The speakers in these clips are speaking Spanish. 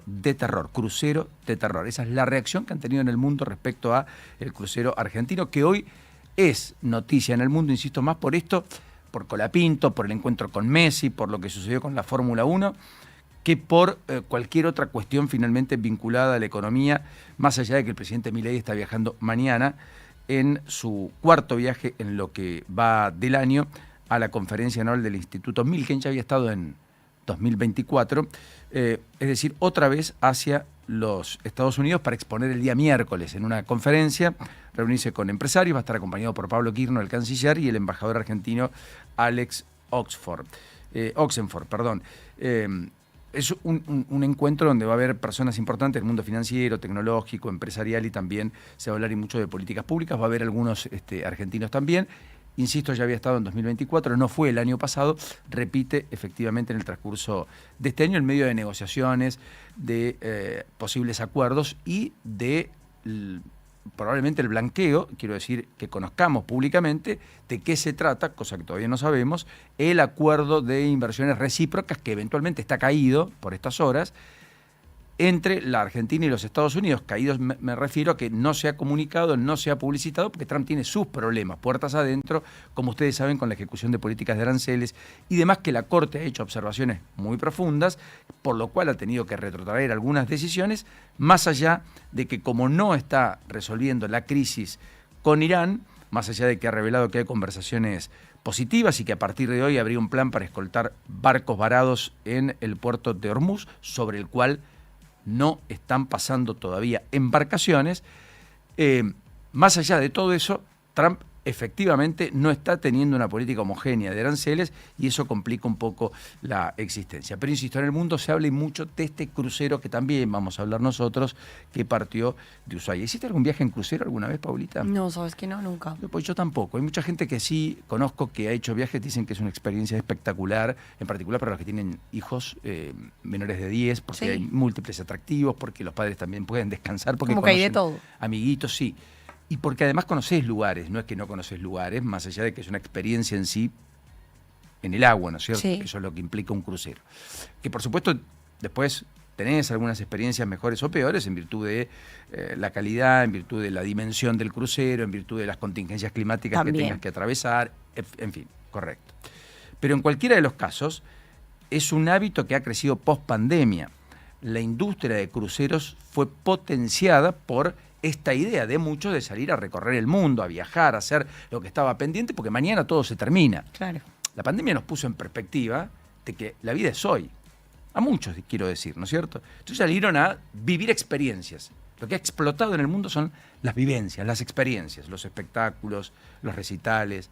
de terror, crucero de terror. Esa es la reacción que han tenido en el mundo respecto a el crucero argentino, que hoy es noticia en el mundo, insisto, más por esto, por Colapinto, por el encuentro con Messi, por lo que sucedió con la Fórmula 1, que por cualquier otra cuestión finalmente vinculada a la economía, más allá de que el presidente Milei está viajando mañana en su cuarto viaje en lo que va del año a la conferencia anual del Instituto Milken. Ya había estado en 2024, es decir, otra vez hacia los Estados Unidos para exponer el día miércoles en una conferencia, reunirse con empresarios, va a estar acompañado por Pablo Kirchner, el canciller, y el embajador argentino Alex Oxenford. Es un encuentro donde va a haber personas importantes del mundo financiero, tecnológico, empresarial, y también se va a hablar y mucho de políticas públicas. Va a haber algunos argentinos también. Insisto, ya había estado en 2024, no fue el año pasado, repite efectivamente en el transcurso de este año en medio de negociaciones, de posibles acuerdos y de probablemente el blanqueo, quiero decir, que conozcamos públicamente de qué se trata, cosa que todavía no sabemos, el acuerdo de inversiones recíprocas que eventualmente está caído por estas horas entre la Argentina y los Estados Unidos. Caídos me refiero a que no se ha comunicado, no se ha publicitado, porque Trump tiene sus problemas, puertas adentro, como ustedes saben, con la ejecución de políticas de aranceles y demás, que la Corte ha hecho observaciones muy profundas, por lo cual ha tenido que retrotraer algunas decisiones, más allá de que como no está resolviendo la crisis con Irán, más allá de que ha revelado que hay conversaciones positivas y que a partir de hoy habría un plan para escoltar barcos varados en el puerto de Hormuz, sobre el cual no están pasando todavía embarcaciones. Más allá de todo eso, Trump efectivamente no está teniendo una política homogénea de aranceles y eso complica un poco la existencia. Pero insisto, en el mundo se habla y mucho de este crucero que también vamos a hablar nosotros, que partió de Ushuaia. ¿Hiciste algún viaje en crucero alguna vez, Paulita? No, sabes que no, nunca. Pues yo tampoco. Hay mucha gente que sí conozco que ha hecho viajes, dicen que es una experiencia espectacular, en particular para los que tienen hijos menores de 10, porque Sí. hay múltiples atractivos, porque los padres también pueden descansar, porque Como que hay de conocen todo. amiguitos, sí. Y porque además conocés lugares, no es que no conocés lugares, más allá de que es una experiencia en sí en el agua, ¿no es cierto? Sí. Eso es lo que implica un crucero. Que por supuesto después tenés algunas experiencias mejores o peores en virtud de la calidad, en virtud de la dimensión del crucero, en virtud de las contingencias climáticas También. que tengas que atravesar, en fin, correcto. Pero en cualquiera de los casos es un hábito que ha crecido post pandemia. La industria de cruceros fue potenciada por esta idea de muchos de salir a recorrer el mundo, a viajar, a hacer lo que estaba pendiente, porque mañana todo se termina. Claro. La pandemia nos puso en perspectiva de que la vida es hoy. A muchos, quiero decir, ¿no es cierto? Entonces salieron a vivir experiencias. Lo que ha explotado en el mundo son las vivencias, las experiencias, los espectáculos, los recitales.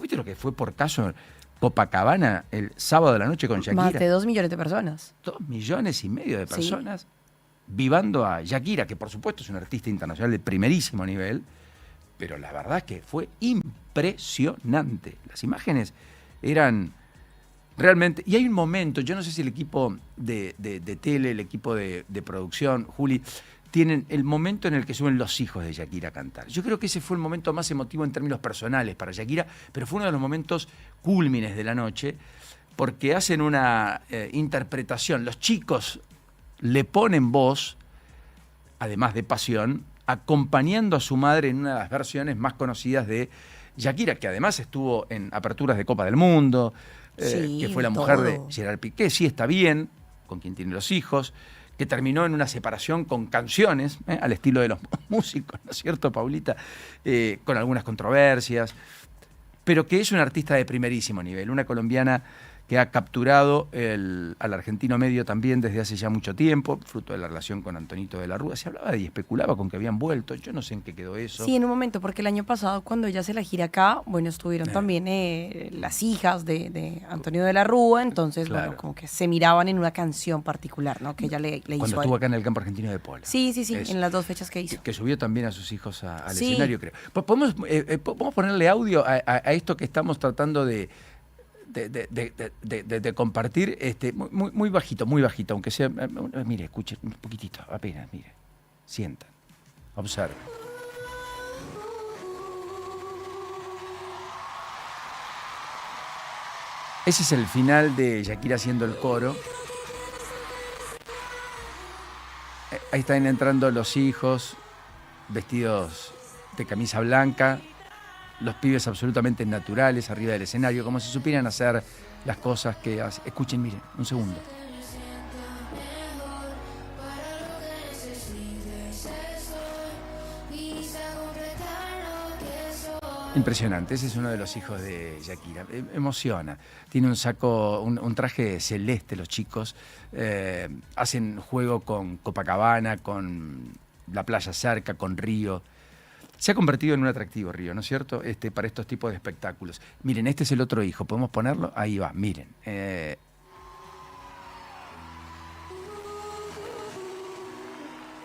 ¿Viste lo que fue por caso Copacabana el sábado de la noche con Shakira? Más de 2 millones de personas. 2,5 millones de Sí. personas vivando a Shakira, que por supuesto es una artista internacional de primerísimo nivel, pero la verdad es que fue impresionante. Las imágenes eran realmente... Y hay un momento, yo no sé si el equipo de tele, el equipo de producción, Juli, tienen el momento en el que suben los hijos de Shakira a cantar. Yo creo que ese fue el momento más emotivo en términos personales para Shakira, pero fue uno de los momentos cúlmines de la noche, porque hacen una interpretación. Los chicos le ponen voz, además de pasión, acompañando a su madre en una de las versiones más conocidas de Shakira, que además estuvo en aperturas de Copa del Mundo, Sí, que fue la mujer de Gerard Piqué, sí está bien, con quien tiene los hijos, que terminó en una separación con canciones, al estilo de los músicos, ¿no es cierto, Paulita? Con algunas controversias, pero que es una artista de primerísimo nivel, una colombiana que ha capturado al argentino medio también desde hace ya mucho tiempo, fruto de la relación con Antonito de la Rúa. Se hablaba y especulaba con que habían vuelto, yo no sé en qué quedó eso. Sí, en un momento, porque el año pasado cuando ella se la gira acá, bueno, estuvieron también las hijas de Antonio de la Rúa, entonces, Claro. bueno, como que se miraban en una canción particular, ¿no? Que ella le hizo Cuando a estuvo él. acá en el campo argentino de polo. Sí, Eso. en las 2 fechas que hizo. Que subió también a sus hijos al Sí. escenario, creo. ¿Podemos ponerle audio a esto que estamos tratando de compartir? Muy bajito, aunque sea... Mire, escuche un poquitito, apenas, mire. Sientan, observen. Ese es el final de Shakira haciendo el coro. Ahí están entrando los hijos, vestidos de camisa blanca, los pibes absolutamente naturales arriba del escenario, como si supieran hacer las cosas que hacen. Escuchen, miren, un segundo. Impresionante, ese es uno de los hijos de Shakira. Emociona. Tiene un saco, un traje celeste los chicos. Hacen juego con Copacabana, con la playa cerca, con Río. Se ha convertido en un atractivo Río, ¿no es cierto? Para estos tipos de espectáculos. Miren, este es el otro hijo. ¿Podemos ponerlo? Ahí va, miren. Ahí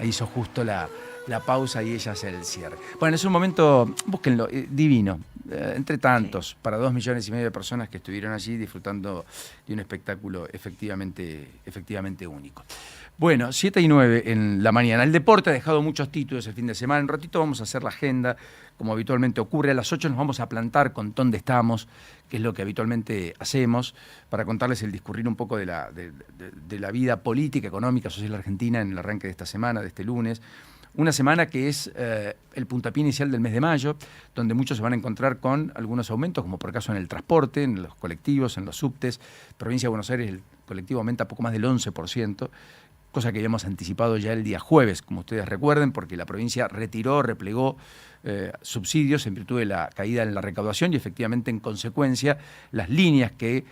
hizo justo la pausa y ella hace el cierre. Bueno, es un momento, búsquenlo, divino, entre tantos, sí, para 2,5 millones de personas que estuvieron allí disfrutando de un espectáculo efectivamente único. Bueno, 7:09 en la mañana. El deporte ha dejado muchos títulos el fin de semana. En un ratito vamos a hacer la agenda, como habitualmente ocurre. A las 8 nos vamos a plantar con dónde estamos, que es lo que habitualmente hacemos, para contarles el discurrir un poco de la vida política, económica, social argentina en el arranque de esta semana, de este lunes. Una semana que es el puntapié inicial del mes de mayo, donde muchos se van a encontrar con algunos aumentos, como por caso en el transporte, en los colectivos, en los subtes. Provincia de Buenos Aires, el colectivo aumenta poco más del 11%, cosa que habíamos anticipado ya el día jueves, como ustedes recuerden, porque la provincia replegó subsidios en virtud de la caída en la recaudación y efectivamente en consecuencia las líneas que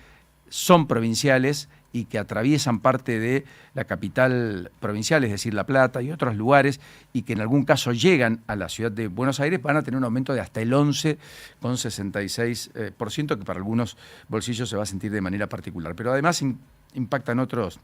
son provinciales y que atraviesan parte de la capital provincial, es decir, La Plata y otros lugares, y que en algún caso llegan a la ciudad de Buenos Aires, van a tener un aumento de hasta el 11,66%, que para algunos bolsillos se va a sentir de manera particular. Pero además impactan otros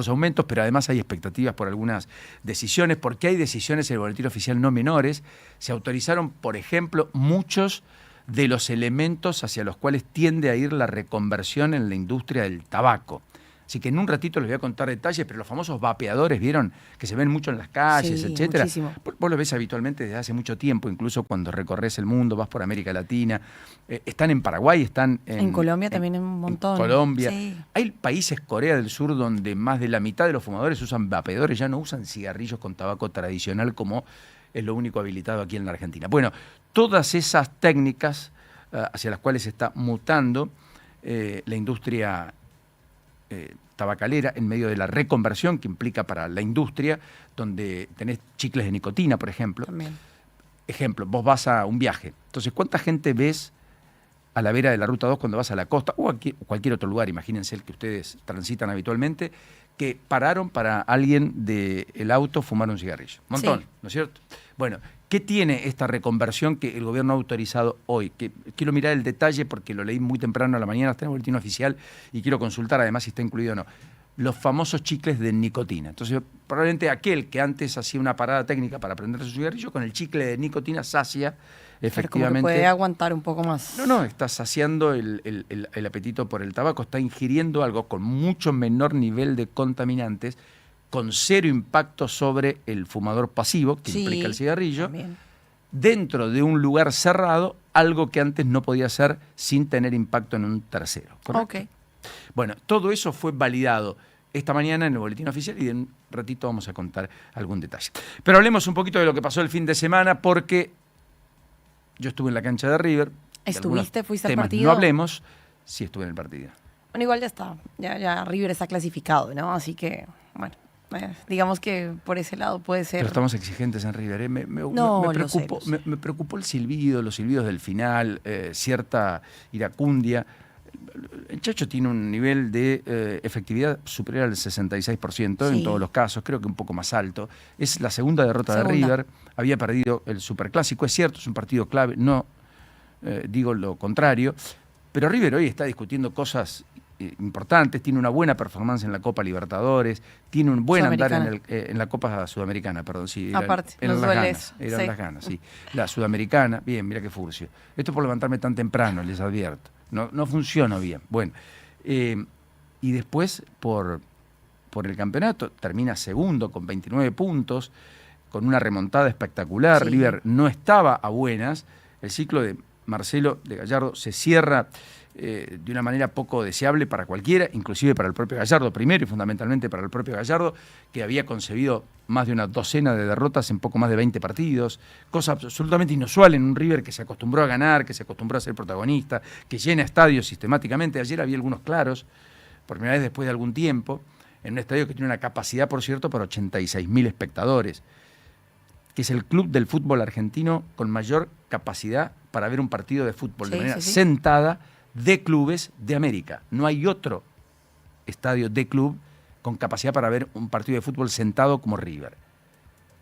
aumentos, pero además hay expectativas por algunas decisiones, porque hay decisiones en el boletín oficial no menores. Se autorizaron, por ejemplo, muchos de los elementos hacia los cuales tiende a ir la reconversión en la industria del tabaco. Así que en un ratito les voy a contar detalles, pero los famosos vapeadores, ¿vieron? Que se ven mucho en las calles, sí, etcétera. Muchísimo. Vos los ves habitualmente desde hace mucho tiempo, incluso cuando recorres el mundo, vas por América Latina. Están en Paraguay, están en Colombia también un montón. Colombia. Sí. Hay países, Corea del Sur, donde más de la mitad de los fumadores usan vapeadores, ya no usan cigarrillos con tabaco tradicional como es lo único habilitado aquí en la Argentina. Bueno, todas esas técnicas hacia las cuales se está mutando la industria tabacalera en medio de la reconversión que implica para la industria, donde tenés chicles de nicotina, por ejemplo. También. Ejemplo, vos vas a un viaje. Entonces, ¿cuánta gente ves a la vera de la Ruta 2 cuando vas a la costa o a cualquier otro lugar, imagínense el que ustedes transitan habitualmente, que pararon para alguien del auto fumar un cigarrillo? Un montón, sí, ¿no es cierto? Bueno, ¿qué tiene esta reconversión que el gobierno ha autorizado hoy? Que quiero mirar el detalle porque lo leí muy temprano a la mañana, está en el boletín oficial y quiero consultar además si está incluido o no. Los famosos chicles de nicotina. Entonces, probablemente aquel que antes hacía una parada técnica para prender su cigarrillo, con el chicle de nicotina sacia efectivamente. Como que puede aguantar un poco más. No, está saciando el apetito por el tabaco, está ingiriendo algo con mucho menor nivel de contaminantes, con cero impacto sobre el fumador pasivo, que sí, implica el cigarrillo, también, dentro de un lugar cerrado, algo que antes no podía hacer sin tener impacto en un tercero. ¿Correcto? Okay. Bueno, todo eso fue validado esta mañana en el boletín oficial y en un ratito vamos a contar algún detalle. Pero hablemos un poquito de lo que pasó el fin de semana, porque yo estuve en la cancha de River. ¿Estuviste? ¿Fuiste al temas partido? No hablemos, sí estuve en el partido. Bueno, igual ya está. Ya River está clasificado, ¿no? Así que, bueno, digamos que por ese lado puede ser. Pero estamos exigentes en River, ¿eh? Me preocupó el silbido, los silbidos del final, cierta iracundia. El Chacho tiene un nivel de efectividad superior al 66% sí, en todos los casos, creo que un poco más alto. Es la segunda derrota de River, había perdido el Superclásico, es cierto, es un partido clave, no digo lo contrario, pero River hoy está discutiendo cosas importantes, tiene una buena performance en la Copa Libertadores, tiene un buen andar en la Copa Sudamericana, perdón, sí. Aparte, eran las ganas, eran sí, las ganas, sí. La Sudamericana, bien, mira qué furcio. Esto por levantarme tan temprano, les advierto. No funciona bien. Bueno, y después por el campeonato termina segundo con 29 puntos, con una remontada espectacular. Sí. River no estaba a buenas. El ciclo de Marcelo de Gallardo se cierra de una manera poco deseable para cualquiera, inclusive para el propio Gallardo, primero y fundamentalmente para el propio Gallardo, que había concebido más de una docena de derrotas en poco más de 20 partidos, cosa absolutamente inusual en un River que se acostumbró a ganar, que se acostumbró a ser protagonista, que llena estadios sistemáticamente. Ayer había algunos claros, por primera vez después de algún tiempo, en un estadio que tiene una capacidad, por cierto, para 86.000 espectadores, que es el club del fútbol argentino con mayor capacidad para ver un partido de fútbol de manera sentada de clubes de América. No hay otro estadio de club con capacidad para ver un partido de fútbol sentado como River,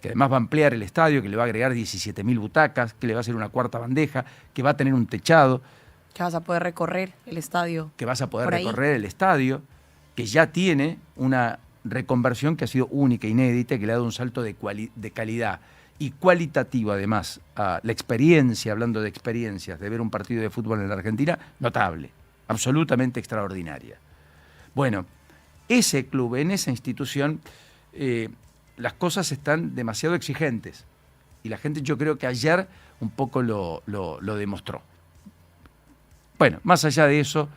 que además va a ampliar el estadio, que le va a agregar 17.000 butacas, que le va a hacer una cuarta bandeja, que va a tener un techado. Que vas a poder recorrer el estadio. Que vas a poder recorrer el estadio, que ya tiene una reconversión que ha sido única, inédita, que le ha dado un salto de calidad y cualitativo además a la experiencia, hablando de experiencias, de ver un partido de fútbol en la Argentina, notable, absolutamente extraordinaria. Bueno, ese club, en esa institución, las cosas están demasiado exigentes y la gente, yo creo que ayer un poco lo demostró. Bueno, más allá de eso,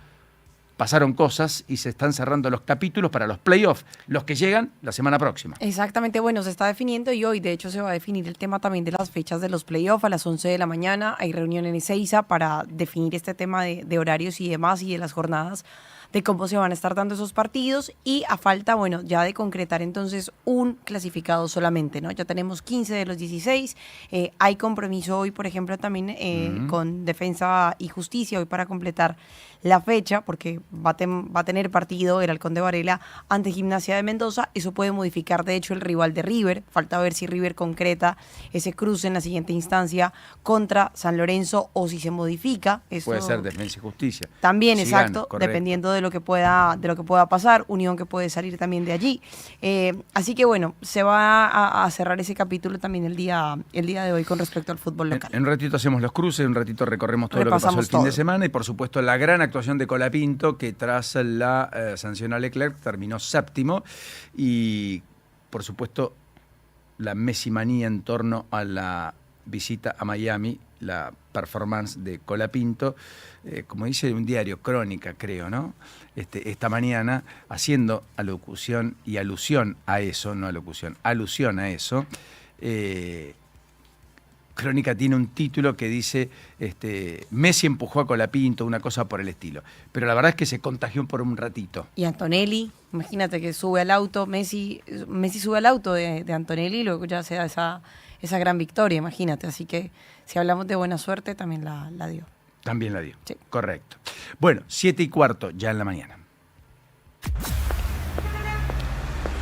pasaron cosas y se están cerrando los capítulos para los playoffs, los que llegan la semana próxima. Exactamente, bueno, se está definiendo y hoy de hecho se va a definir el tema también de las fechas de los playoffs a las 11 de la mañana. Hay reunión en Ezeiza para definir este tema de horarios y demás y de las jornadas, de cómo se van a estar dando esos partidos y a falta, bueno, ya de concretar entonces un clasificado solamente, ¿no? Ya tenemos 15 de los 16, hay compromiso hoy, por ejemplo, también con Defensa y Justicia, hoy para completar la fecha, porque va a tener partido el Halcón de Varela ante Gimnasia de Mendoza. Eso puede modificar, de hecho, el rival de River. Falta ver si River concreta ese cruce en la siguiente instancia contra San Lorenzo o si se modifica. Eso puede ser Defensa y Justicia. También, si exacto, gana, dependiendo de lo que pueda pasar. Unión que puede salir también de allí. Así que, bueno, se va a cerrar ese capítulo también el día de hoy con respecto al fútbol local. En un ratito hacemos los cruces, en un ratito recorremos todo lo que pasó el fin de semana y, por supuesto, la gran actuación de Colapinto, que tras la sanción a Leclerc terminó séptimo, y por supuesto la mesimanía en torno a la visita a Miami, la performance de Colapinto, como dice un diario, Crónica, creo, ¿no? Esta mañana, haciendo alocución y alusión a eso, no alocución, alusión a eso, Crónica tiene un título que dice Messi empujó a Colapinto, una cosa por el estilo. Pero la verdad es que se contagió por un ratito. Y Antonelli, imagínate que sube al auto, Messi sube al auto de Antonelli y luego ya se da esa gran victoria, imagínate. Así que si hablamos de buena suerte, también la dio. También la dio, sí. Correcto. Bueno, 7:15 ya en la mañana.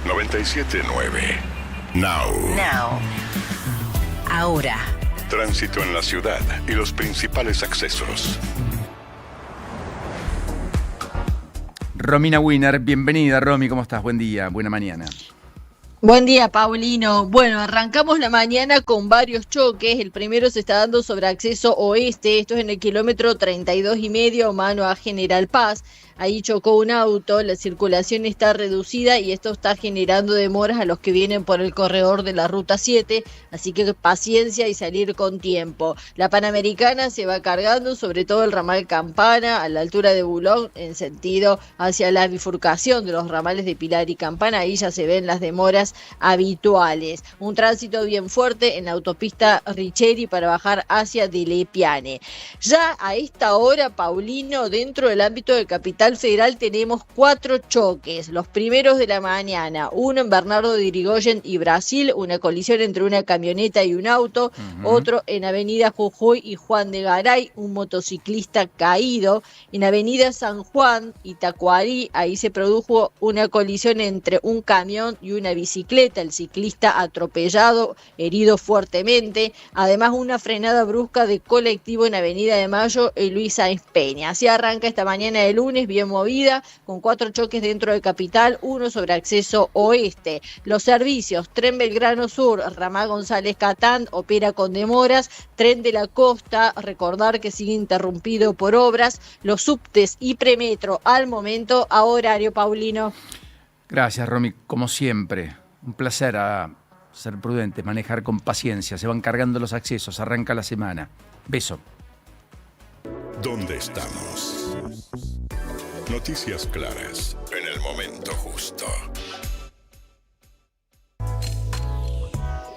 97.9 Now. Ahora. Tránsito en la ciudad y los principales accesos. Romina Wiener, bienvenida, Romy, ¿cómo estás? Buen día, buena mañana. Buen día, Paulino. Bueno, arrancamos la mañana con varios choques. El primero se está dando sobre acceso oeste, esto es en el kilómetro 32,5, mano a General Paz. Ahí chocó un auto, la circulación está reducida y esto está generando demoras a los que vienen por el corredor de la Ruta 7, así que paciencia y salir con tiempo. La Panamericana se va cargando, sobre todo el ramal Campana, a la altura de Bulón, en sentido hacia la bifurcación de los ramales de Pilar y Campana, ahí ya se ven las demoras habituales. Un tránsito bien fuerte en la autopista Richeri para bajar hacia Dilepiane. Ya a esta hora, Paulino, dentro del ámbito de Capital Federal tenemos 4 choques, los primeros de la mañana, uno en Bernardo de Irigoyen y Brasil, una colisión entre una camioneta y un auto, otro en Avenida Jujuy y Juan de Garay, un motociclista caído, en Avenida San Juan y Tacuarí, ahí se produjo una colisión entre un camión y una bicicleta, el ciclista atropellado, herido fuertemente, además una frenada brusca de colectivo en Avenida de Mayo y Luis Sáenz Peña. Así arranca esta mañana de lunes, bien movida, con 4 choques dentro de Capital, uno sobre acceso oeste. Los servicios, Tren Belgrano Sur, ramal González Catán, opera con demoras, Tren de la Costa, recordar que sigue interrumpido por obras, los subtes y premetro al momento a horario, Paulino. Gracias, Romy, como siempre, un placer ser prudente, manejar con paciencia, se van cargando los accesos, arranca la semana. Beso. ¿Dónde estamos? Noticias claras en el momento justo.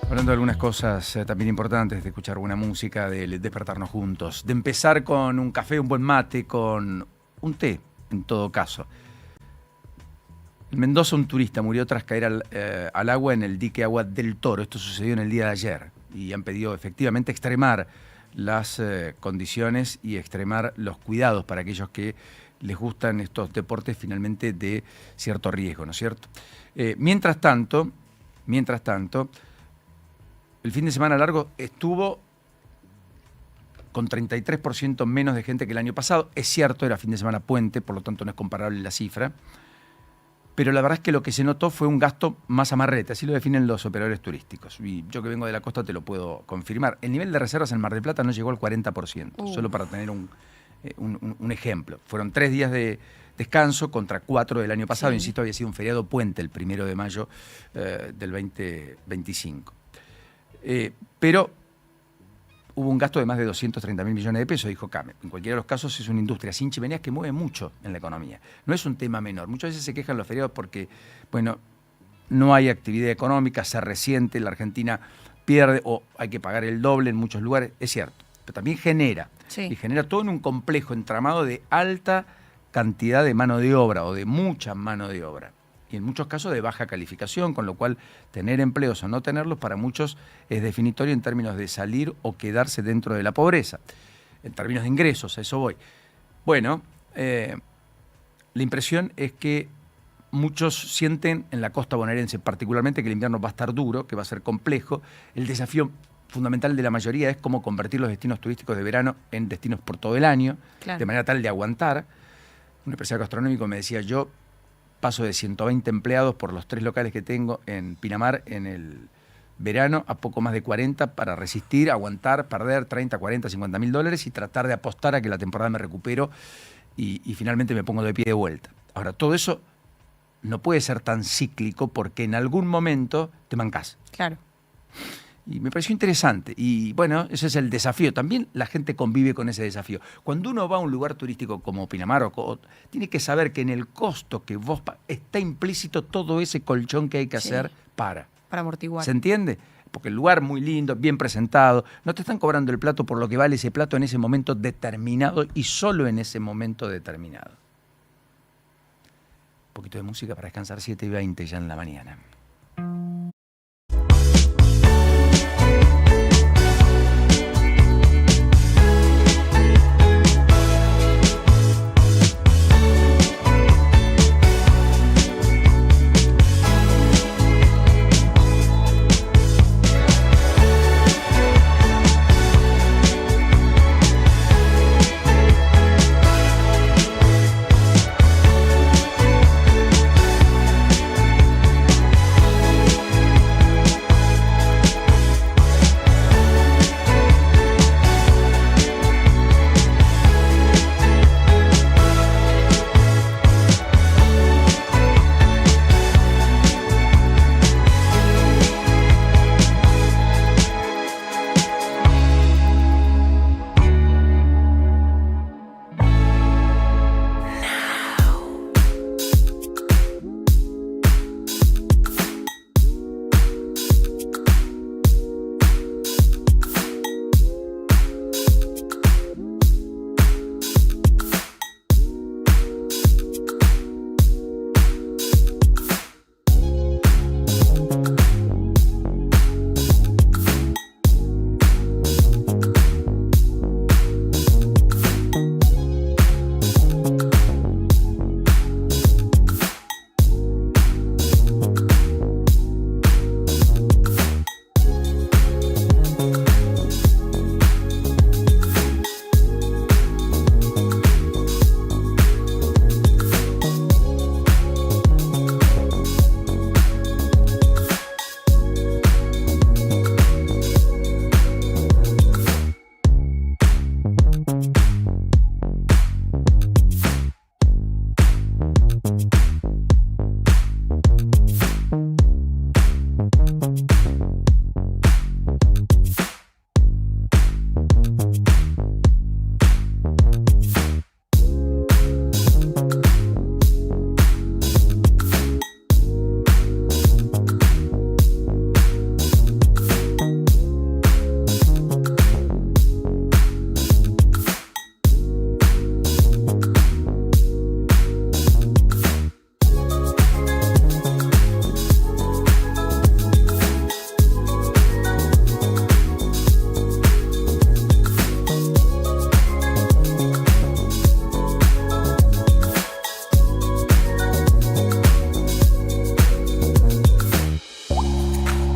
Hablando de algunas cosas también importantes, de escuchar buena música, de despertarnos juntos, de empezar con un café, un buen mate, con un té, en todo caso. En Mendoza un turista murió tras caer al agua en el dique Agua del Toro. Esto sucedió en el día de ayer y han pedido efectivamente extremar las condiciones y extremar los cuidados para aquellos que les gustan estos deportes finalmente de cierto riesgo, ¿no es cierto? Mientras tanto, el fin de semana largo estuvo con 33% menos de gente que el año pasado. Es cierto, era fin de semana puente, por lo tanto no es comparable la cifra. Pero la verdad es que lo que se notó fue un gasto más amarrete, así lo definen los operadores turísticos. Y yo que vengo de la costa te lo puedo confirmar. El nivel de reservas en Mar del Plata no llegó al 40%, solo para tener un ejemplo. Fueron 3 días de descanso contra 4 del año pasado. Sí. Insisto, había sido un feriado puente el 1 de mayo del 2025. Pero hubo un gasto de más de 230.000 millones de pesos, dijo Came. En cualquiera de los casos es una industria sin chimeneas que mueve mucho en la economía. No es un tema menor. Muchas veces se quejan los feriados porque, bueno, no hay actividad económica, se resiente, la Argentina pierde o hay que pagar el doble en muchos lugares. Es cierto. Pero también genera. Sí. Y genera todo en un complejo entramado de alta cantidad de mano de obra o de mucha mano de obra. Y en muchos casos de baja calificación, con lo cual tener empleos o no tenerlos para muchos es definitorio en términos de salir o quedarse dentro de la pobreza. En términos de ingresos, a eso voy. Bueno, la impresión es que muchos sienten en la costa bonaerense particularmente que el invierno va a estar duro, que va a ser complejo. El desafío fundamental de la mayoría es cómo convertir los destinos turísticos de verano en destinos por todo el año, claro, de manera tal de aguantar. Un empresario gastronómico me decía, yo paso de 120 empleados por los 3 locales que tengo en Pinamar en el verano a poco más de 40 para resistir, aguantar, perder 30, 40, 50 mil dólares y tratar de apostar a que la temporada me recupero y finalmente me pongo de pie de vuelta. Ahora, todo eso no puede ser tan cíclico porque en algún momento te mancás. Claro. Y me pareció interesante. Y bueno, ese es el desafío. También la gente convive con ese desafío. Cuando uno va a un lugar turístico como Pinamar, tiene que saber que en el costo que vos está implícito todo ese colchón que hay que hacer para amortiguar. ¿Se entiende? Porque el lugar muy lindo, bien presentado, no te están cobrando el plato por lo que vale ese plato en ese momento determinado y solo en ese momento determinado. Un poquito de música para descansar, 7:20 ya en la mañana.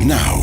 Now.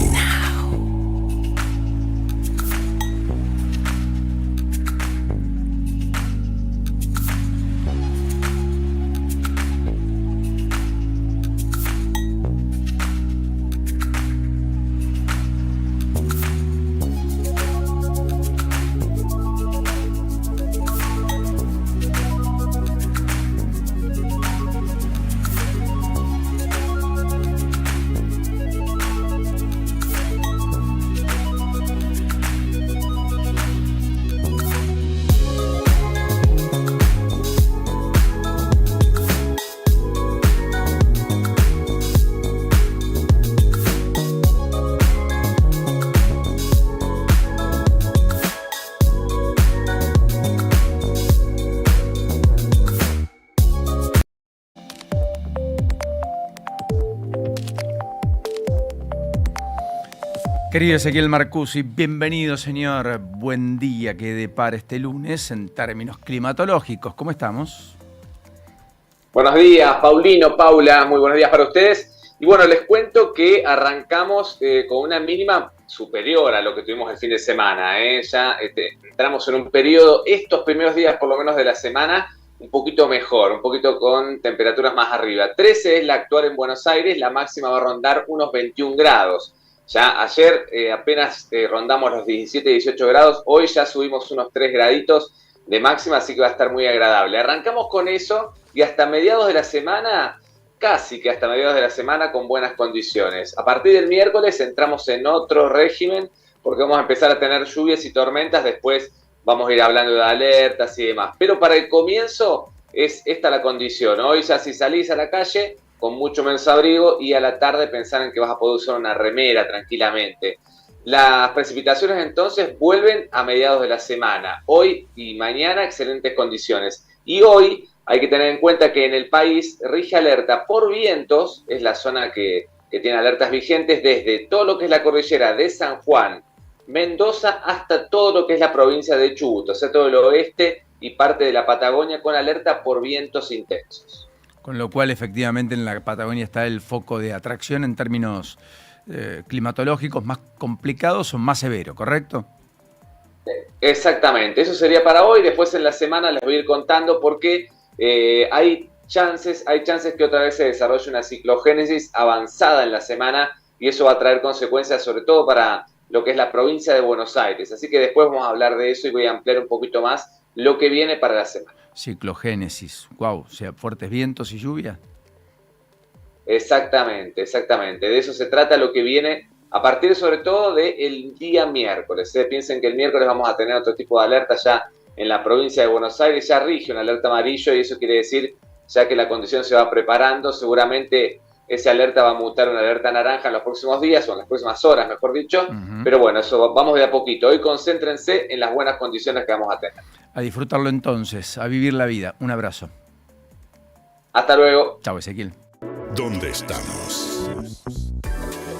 Querido Ezequiel Marcusi, bienvenido, señor. Buen día que depara este lunes en términos climatológicos. ¿Cómo estamos? Buenos días, Paulino, Paula, muy buenos días para ustedes. Y bueno, les cuento que arrancamos con una mínima superior a lo que tuvimos el fin de semana. Ya entramos en un periodo, estos primeros días por lo menos de la semana, un poquito mejor, un poquito con temperaturas más arriba. 13 es la actual en Buenos Aires, la máxima va a rondar unos 21 grados. Ya ayer apenas rondamos los 17, 18 grados, hoy ya subimos unos 3 graditos de máxima, así que va a estar muy agradable. Arrancamos con eso y hasta mediados de la semana, casi que hasta mediados de la semana con buenas condiciones. A partir del miércoles entramos en otro régimen porque vamos a empezar a tener lluvias y tormentas, después vamos a ir hablando de alertas y demás. Pero para el comienzo es esta la condición. Hoy ya si salís a la calle con mucho menos abrigo y a la tarde pensar en que vas a poder usar una remera tranquilamente. Las precipitaciones entonces vuelven a mediados de la semana. Hoy y mañana excelentes condiciones. Y hoy hay que tener en cuenta que en el país rige alerta por vientos, es la zona que tiene alertas vigentes desde todo lo que es la cordillera de San Juan, Mendoza, hasta todo lo que es la provincia de Chubut, o sea, todo el oeste y parte de la Patagonia con alerta por vientos intensos. Con lo cual, efectivamente, en la Patagonia está el foco de atracción en términos climatológicos más complicados o más severos, ¿correcto? Exactamente, eso sería para hoy. Después en la semana les voy a ir contando porque hay chances que otra vez se desarrolle una ciclogénesis avanzada en la semana y eso va a traer consecuencias sobre todo para lo que es la provincia de Buenos Aires. Así que después vamos a hablar de eso y voy a ampliar un poquito más lo que viene para la semana. Ciclogénesis, wow, o sea, fuertes vientos y lluvia. Exactamente, de eso se trata lo que viene a partir sobre todo del día miércoles. Piensen que el miércoles vamos a tener otro tipo de alerta ya en la provincia de Buenos Aires, ya rige una alerta amarillo y eso quiere decir ya que la condición se va preparando, seguramente esa alerta va a mutar una alerta naranja en los próximos días o en las próximas horas, mejor dicho, pero bueno, eso vamos de a poquito. Hoy concéntrense en las buenas condiciones que vamos a tener. A disfrutarlo entonces, a vivir la vida. Un abrazo. Hasta luego. Chao, Ezequiel. ¿Dónde estamos?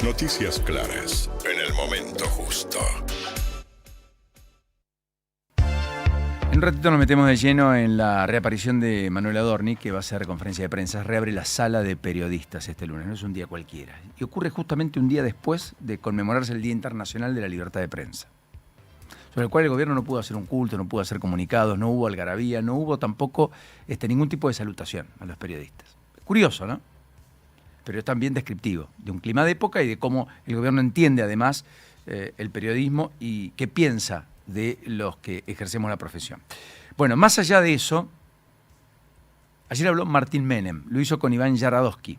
Noticias claras en el momento justo. En un ratito nos metemos de lleno en la reaparición de Manuel Adorni, que va a hacer conferencia de prensa. Reabre la sala de periodistas este lunes, no es un día cualquiera. Y ocurre justamente un día después de conmemorarse el Día Internacional de la Libertad de Prensa, sobre el cual el gobierno no pudo hacer un culto, no pudo hacer comunicados, no hubo algarabía, no hubo tampoco ningún tipo de salutación a los periodistas. Curioso, ¿no? Pero es también descriptivo de un clima de época y de cómo el gobierno entiende además el periodismo y qué piensa de los que ejercemos la profesión. Bueno, más allá de eso, ayer habló Martín Menem, lo hizo con Iván Yaradovsky.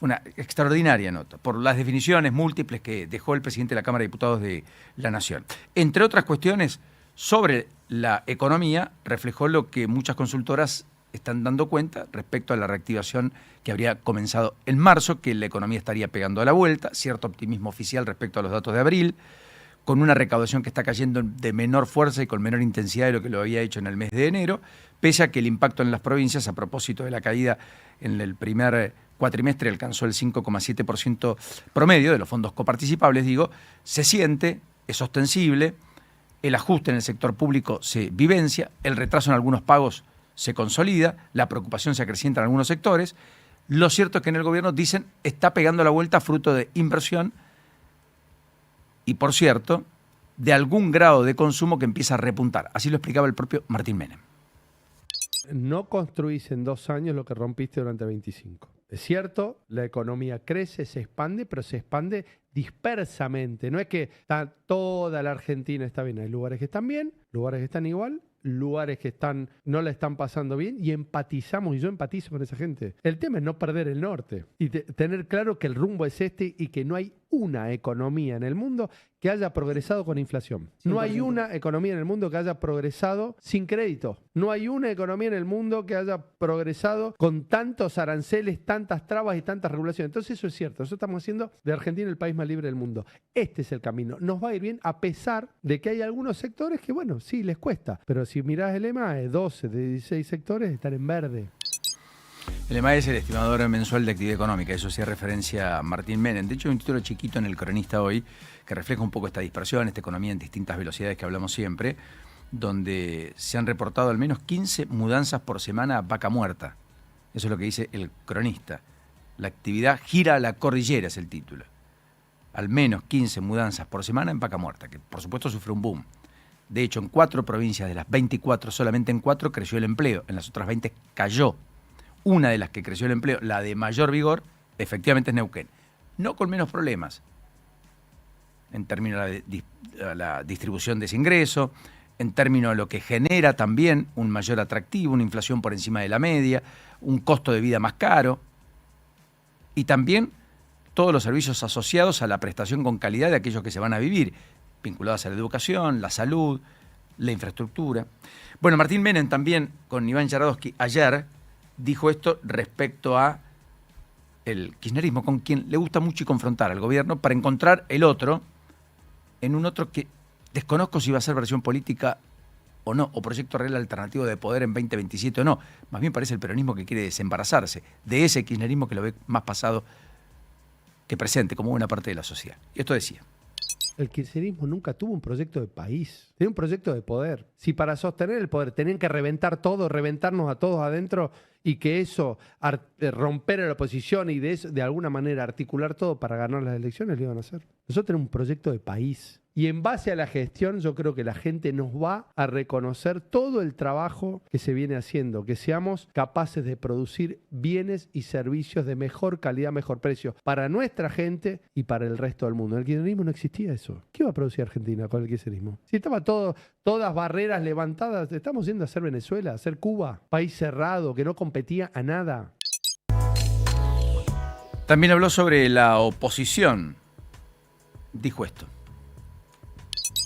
Una extraordinaria nota, por las definiciones múltiples que dejó el presidente de la Cámara de Diputados de la Nación. Entre otras cuestiones, sobre la economía, reflejó lo que muchas consultoras están dando cuenta respecto a la reactivación que habría comenzado en marzo, que la economía estaría pegando a la vuelta, cierto optimismo oficial respecto a los datos de abril, con una recaudación que está cayendo de menor fuerza y con menor intensidad de lo que lo había hecho en el mes de enero, pese a que el impacto en las provincias, a propósito de la caída en el primer cuatrimestre, alcanzó el 5,7% promedio de los fondos coparticipables, se siente, es ostensible, el ajuste en el sector público se vivencia, el retraso en algunos pagos se consolida, la preocupación se acrecienta en algunos sectores. Lo cierto es que en el gobierno dicen está pegando la vuelta fruto de inversión, y, por cierto, de algún grado de consumo que empieza a repuntar. Así lo explicaba el propio Martín Menem. No construís en 2 años lo que rompiste durante 25. Es cierto, la economía crece, se expande, pero se expande dispersamente. No es que toda la Argentina está bien. Hay lugares que están bien, lugares que están igual, lugares que no la están pasando bien, y empatizamos, y yo empatizo con esa gente. El tema es no perder el norte y tener claro que el rumbo es este y que no hay una economía en el mundo que haya progresado con inflación. 100%. No hay una economía en el mundo que haya progresado sin crédito. No hay una economía en el mundo que haya progresado con tantos aranceles, tantas trabas y tantas regulaciones. Entonces eso es cierto. Eso estamos haciendo de Argentina el país más libre del mundo. Este es el camino. Nos va a ir bien a pesar de que hay algunos sectores que, bueno, sí, les cuesta. Pero si mirás el EMA, 12 de 16 sectores están en verde. El EMA es el estimador mensual de actividad económica, eso hacía referencia a Martín Menem. De hecho, hay un título chiquito en El Cronista hoy que refleja un poco esta dispersión, esta economía en distintas velocidades que hablamos siempre, donde se han reportado al menos 15 mudanzas por semana a vaca muerta. Eso es lo que dice El Cronista. La actividad gira a la cordillera, es el título. Al menos 15 mudanzas por semana en vaca muerta, que por supuesto sufre un boom. De hecho, en 4 provincias de las 24, solamente en 4 creció el empleo, en las otras 20 cayó. Una de las que creció el empleo, la de mayor vigor, efectivamente es Neuquén. No con menos problemas, en términos de la distribución de ese ingreso, en términos de lo que genera también un mayor atractivo, una inflación por encima de la media, un costo de vida más caro, y también todos los servicios asociados a la prestación con calidad de aquellos que se van a vivir, vinculados a la educación, la salud, la infraestructura. Bueno, Martín Menem también, con Iván Yaradowski, ayer dijo esto respecto a el kirchnerismo, con quien le gusta mucho confrontar al gobierno para encontrar el otro en un otro que desconozco si va a ser versión política o no, o proyecto real alternativo de poder en 2027 o no. Más bien parece el peronismo que quiere desembarazarse de ese kirchnerismo que lo ve más pasado que presente, como buena parte de la sociedad. Y esto decía. El kirchnerismo nunca tuvo un proyecto de país, tenía un proyecto de poder. Si para sostener el poder tenían que reventar todo, reventarnos a todos adentro, y que eso, romper a la oposición y de alguna manera articular todo para ganar las elecciones, lo iban a hacer. Nosotros tenemos un proyecto de país. Y en base a la gestión, yo creo que la gente nos va a reconocer todo el trabajo que se viene haciendo, que seamos capaces de producir bienes y servicios de mejor calidad, mejor precio para nuestra gente y para el resto del mundo. En el kirchnerismo no existía eso. ¿Qué iba a producir Argentina con el kirchnerismo? Si estaba todas barreras levantadas, estamos yendo a ser Venezuela, a ser Cuba, país cerrado, que no competía a nada. También habló sobre la oposición. Dijo esto.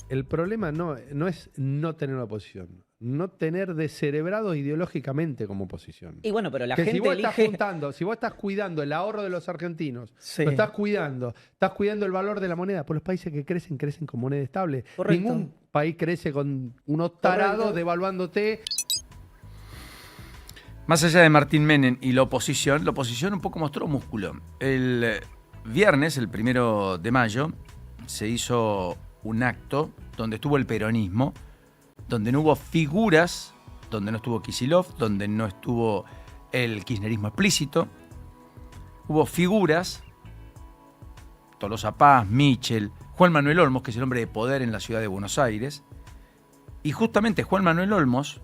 El problema no es no tener una oposición, no tener descerebrados ideológicamente como oposición. Y bueno, pero la que gente si vos elige... si vos estás cuidando el ahorro de los argentinos, Sí. lo estás cuidando el valor de la moneda, pues los países que crecen con moneda estable. Correcto. Ningún país crece con unos tarados Correcto. devaluándote. Más allá de Martín Menem y la oposición un poco mostró músculo. El viernes, el 1 de mayo, se hizo un acto donde estuvo el peronismo, donde no hubo figuras, donde no estuvo Kicillof, donde no estuvo el kirchnerismo explícito. Hubo figuras, Tolosa Paz, Michel, Juan Manuel Olmos, que es el hombre de poder en la ciudad de Buenos Aires. Y justamente Juan Manuel Olmos,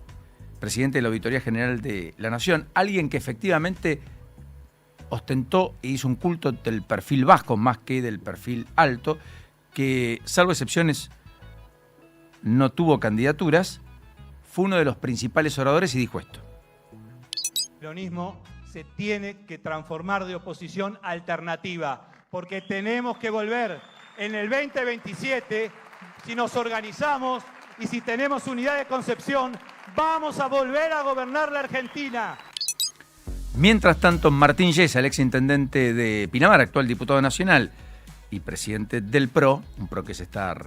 presidente de la Auditoría General de la Nación, alguien que efectivamente ostentó e hizo un culto del perfil bajo más que del perfil alto, que, salvo excepciones, no tuvo candidaturas, fue uno de los principales oradores y dijo esto. El peronismo se tiene que transformar de oposición alternativa, porque tenemos que volver en el 2027, si nos organizamos y si tenemos unidad de concepción, vamos a volver a gobernar la Argentina. Mientras tanto, Martín Yesa, el exintendente de Pinamar, actual diputado nacional y presidente del PRO, un PRO que se está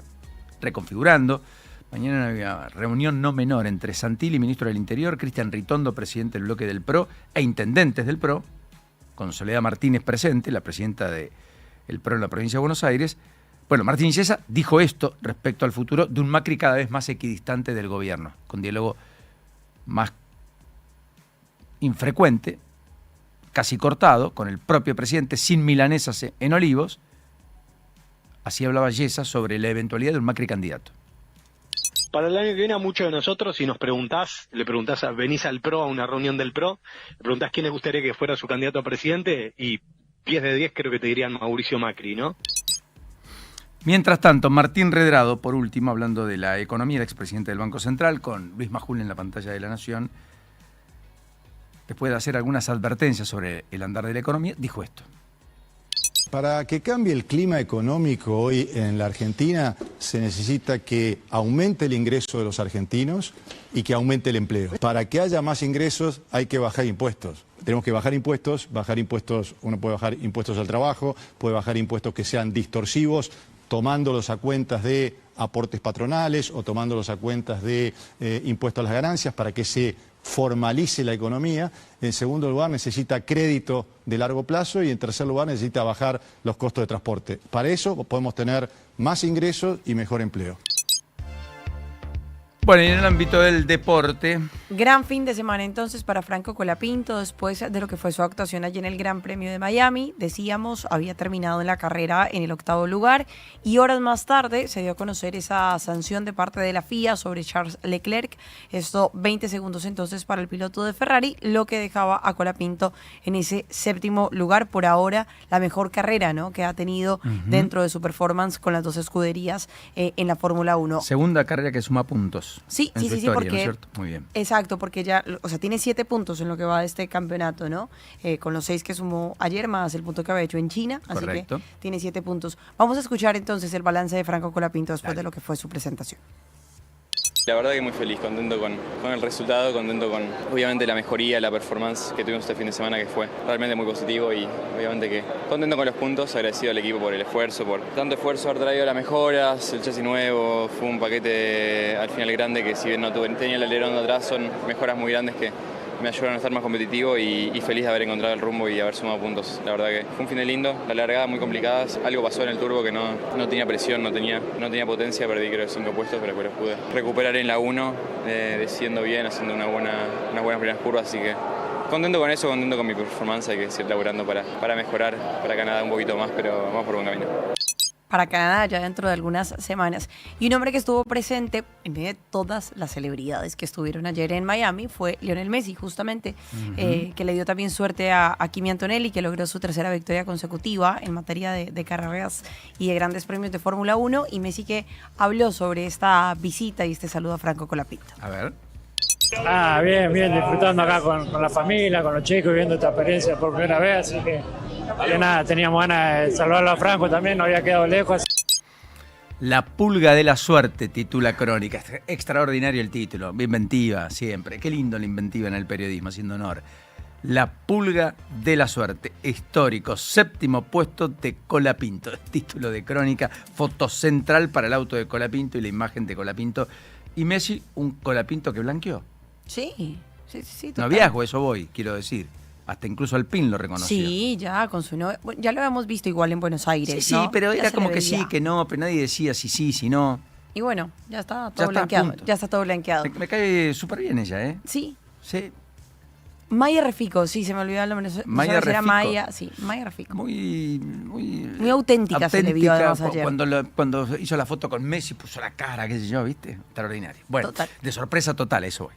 reconfigurando. Mañana había reunión no menor entre Santilli, ministro del Interior, Cristian Ritondo, presidente del bloque del PRO, e intendentes del PRO, con Soledad Martínez presente, la presidenta del PRO en la provincia de Buenos Aires. Bueno, Martín Yesa dijo esto respecto al futuro de un Macri cada vez más equidistante del gobierno, con diálogo más infrecuente, casi cortado, con el propio presidente, sin milanesas en Olivos, Así hablaba Yesa sobre la eventualidad de un Macri candidato. Para el año que viene a muchos de nosotros, si nos preguntás, venís al PRO, a una reunión del PRO, le preguntás quién les gustaría que fuera su candidato a presidente y 10 de 10 creo que te dirían Mauricio Macri, ¿no? Mientras tanto, Martín Redrado, por último, hablando de la economía, el expresidente del Banco Central, con Luis Majul en la pantalla de La Nación, después de hacer algunas advertencias sobre el andar de la economía, dijo esto. Para que cambie el clima económico hoy en la Argentina se necesita que aumente el ingreso de los argentinos y que aumente el empleo. Para que haya más ingresos hay que bajar impuestos. Tenemos que bajar impuestos, uno puede bajar impuestos al trabajo, puede bajar impuestos que sean distorsivos, tomándolos a cuentas de aportes patronales o tomándolos a cuentas de impuestos a las ganancias para que se formalice la economía. En segundo lugar, necesita crédito de largo plazo y en tercer lugar, necesita bajar los costos de transporte. Para eso podemos tener más ingresos y mejor empleo. Bueno, y en el ámbito del deporte... Gran fin de semana entonces para Franco Colapinto después de lo que fue su actuación allí en el Gran Premio de Miami. Decíamos, había terminado en la carrera en el 8º lugar y horas más tarde se dio a conocer esa sanción de parte de la FIA sobre Charles Leclerc. Esto 20 segundos entonces para el piloto de Ferrari, lo que dejaba a Colapinto en ese 7º lugar. Por ahora, la mejor carrera, ¿no?, que ha tenido dentro de su performance con las 2 escuderías en la Fórmula 1. Segunda carrera que suma puntos. Sí, en su sí, historia, porque... ¿no es cierto? Muy bien. Exacto, porque ya, o sea, tiene 7 puntos en lo que va de este campeonato, ¿no? Con los 6 que sumó ayer, más el punto que había hecho en China. Correcto. Así que tiene 7 puntos. Vamos a escuchar entonces el balance de Franco Colapinto después de lo que fue su presentación. La verdad que muy feliz, contento con el resultado, contento con obviamente la mejoría, la performance que tuvimos este fin de semana, que fue realmente muy positivo, y obviamente que contento con los puntos, agradecido al equipo por el esfuerzo, por tanto esfuerzo, haber traído las mejoras, el chasis nuevo, fue un paquete al final grande que, si bien no tenía el alerón de atrás, son mejoras muy grandes que me ayudaron a estar más competitivo y feliz de haber encontrado el rumbo y haber sumado puntos. La verdad que fue un fin de lindo, la largada muy complicada, algo pasó en el turbo que no tenía presión, no tenía potencia, perdí creo 5 puestos, pero los pude recuperar en la 1, desciendo bien, haciendo unas buenas primeras curvas, así que contento con eso, contento con mi performance, hay que seguir laburando para mejorar, para Canadá un poquito más, pero vamos por buen camino. Para Canadá ya dentro de algunas semanas. Y un hombre que estuvo presente en medio de todas las celebridades que estuvieron ayer en Miami fue Lionel Messi, justamente, que le dio también suerte a Kimi Antonelli, que logró su 3ª victoria consecutiva en materia de carreras y de grandes premios de Fórmula 1. Y Messi, que habló sobre esta visita y este saludo a Franco Colapinto. A ver. Bien, disfrutando acá con la familia, con los chicos, viviendo esta experiencia por primera vez, así que nada, teníamos ganas de saludarlo a Franco también, no había quedado lejos. La pulga de la suerte titula Crónica. Extraordinario el título, inventiva siempre. Qué lindo la inventiva en el periodismo, haciendo honor. La pulga de la suerte, histórico, 7º puesto de Colapinto. Título de Crónica, foto central para el auto de Colapinto y la imagen de Colapinto. Y Messi, un Colapinto que blanqueó. Sí. Noviazgo, eso voy, quiero decir. Hasta incluso Alpine lo reconoció. Sí, ya con su novia. Bueno, ya lo habíamos visto igual en Buenos Aires, sí, ¿no? Sí, pero ya era como que sí, que no, pero nadie decía si no. Y bueno, ya está todo blanqueado. Ya está todo blanqueado. Me cae súper bien ella, ¿eh? Sí. Sí. Maya Refico, sí, se me olvidó el nombre. Maya Refico. Maya Refico. Muy auténtica se le vio además ayer. Cuando hizo la foto con Messi, puso la cara, qué sé yo, ¿viste? Extraordinario. Bueno, total. De sorpresa total, eso voy.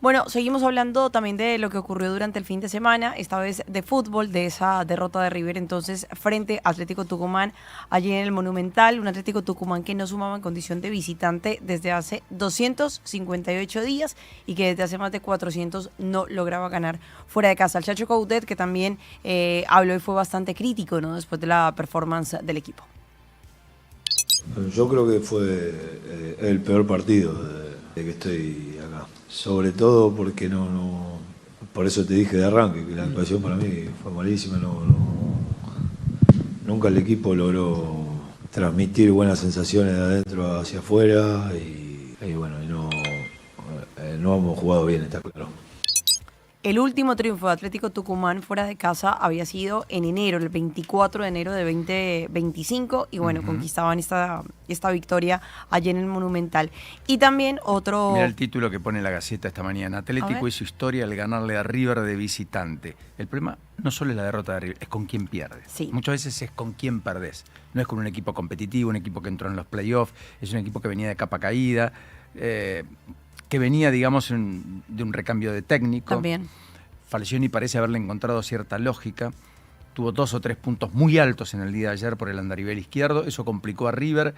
Bueno, seguimos hablando también de lo que ocurrió durante el fin de semana, esta vez de fútbol, de esa derrota de River entonces frente a Atlético Tucumán allí en el Monumental, un Atlético Tucumán que no sumaba en condición de visitante desde hace 258 días y que desde hace más de 400 no lograba ganar fuera de casa. El Chacho Coudet, que también habló y fue bastante crítico, ¿no?, después de la performance del equipo. Yo creo que fue el peor partido de que estoy acá. Sobre todo porque no por eso te dije de arranque que la actuación para mí fue malísima. Nunca el equipo logró transmitir buenas sensaciones de adentro hacia afuera y bueno, no hemos jugado bien, está claro. El último triunfo de Atlético Tucumán fuera de casa había sido en enero, el 24 de enero de 2025, y bueno, conquistaban esta victoria allí en el Monumental. Y también otro... Mira el título que pone la Gaceta esta mañana. Atlético hizo historia al ganarle a River de visitante. El problema no solo es la derrota de River, es con quién pierdes. Sí. Muchas veces es con quién perdés. No es con un equipo competitivo, un equipo que entró en los playoffs, es un equipo que venía de capa caída, que venía, digamos, de un recambio de técnico. También. Falcioni parece haberle encontrado cierta lógica. Tuvo 2 o 3 puntos muy altos en el día de ayer por el andarivel izquierdo. Eso complicó a River.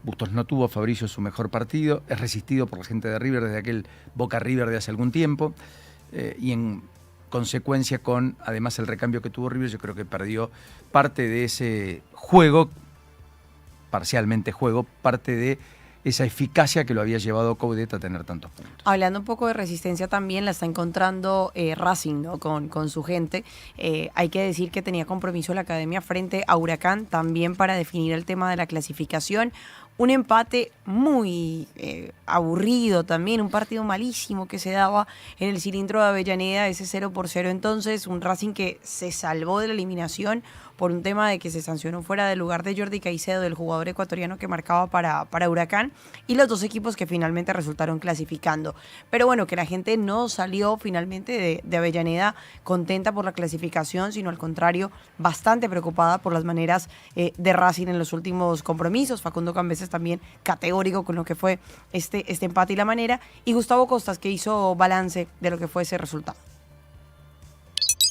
Bustos no tuvo, Fabricio, su mejor partido. Es resistido por la gente de River desde aquel Boca River de hace algún tiempo. Y en consecuencia con, además, el recambio que tuvo River, yo creo que perdió parte de ese juego, parcialmente juego, parte de esa eficacia que lo había llevado a Coudet a tener tantos puntos. Hablando un poco de resistencia también, la está encontrando Racing, ¿no? con su gente. Hay que decir que tenía compromiso la academia frente a Huracán, también para definir el tema de la clasificación. Un empate muy aburrido también, un partido malísimo que se daba en el cilindro de Avellaneda, ese 0-0. Entonces, un Racing que se salvó de la eliminación por un tema de que se sancionó fuera del lugar de Jordi Caicedo, el jugador ecuatoriano que marcaba para Huracán, y los dos equipos que finalmente resultaron clasificando. Pero bueno, que la gente no salió finalmente de Avellaneda contenta por la clasificación, sino al contrario, bastante preocupada por las maneras de Racing en los últimos compromisos. Facundo Cambeses también categórico con lo que fue este empate y la manera, y Gustavo Costas, que hizo balance de lo que fue ese resultado.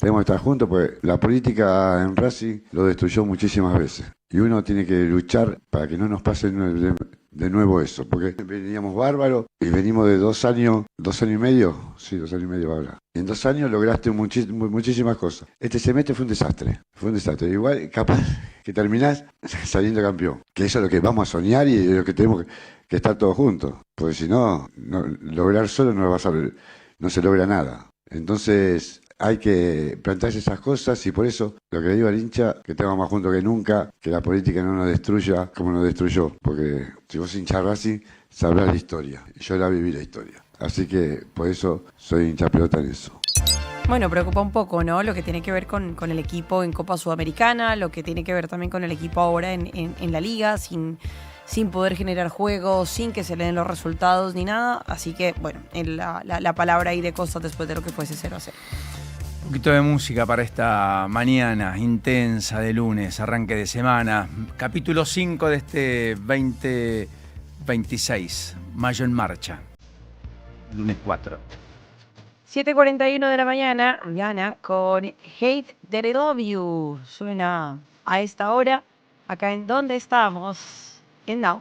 Tenemos que estar juntos porque la política en Racing lo destruyó muchísimas veces. Y uno tiene que luchar para que no nos pase de nuevo eso. Porque veníamos bárbaros y venimos de 2 años, 2 años y medio. Sí, 2 años y medio va a hablar. En 2 años lograste muchísimas cosas. Este semestre fue un desastre. Fue un desastre. Igual, capaz que terminás saliendo campeón. Que eso es lo que vamos a soñar y es lo que tenemos que estar todos juntos. Porque si no, lograr solo no se logra nada. Entonces, hay que plantearse esas cosas y por eso lo que le digo al hincha, que estamos más juntos que nunca, que la política no nos destruya como nos destruyó. Porque si vos hinchas Racing, sabrás la historia. Yo la viví la historia. Así que por eso soy hincha pelota en eso. Bueno, preocupa un poco, ¿no? Lo que tiene que ver con el equipo en Copa Sudamericana, lo que tiene que ver también con el equipo ahora en la Liga, sin poder generar juegos, sin que se le den los resultados ni nada. Así que, bueno, la palabra ahí de Costas después de lo que fuese 0-0. Un poquito de música para esta mañana intensa de lunes, arranque de semana. Capítulo 5 de este 2026, Mayo en Marcha. Lunes 4. 7:41 de la mañana, Rihanna con Hate That I Love You. Suena a esta hora, acá en donde estamos, en Now.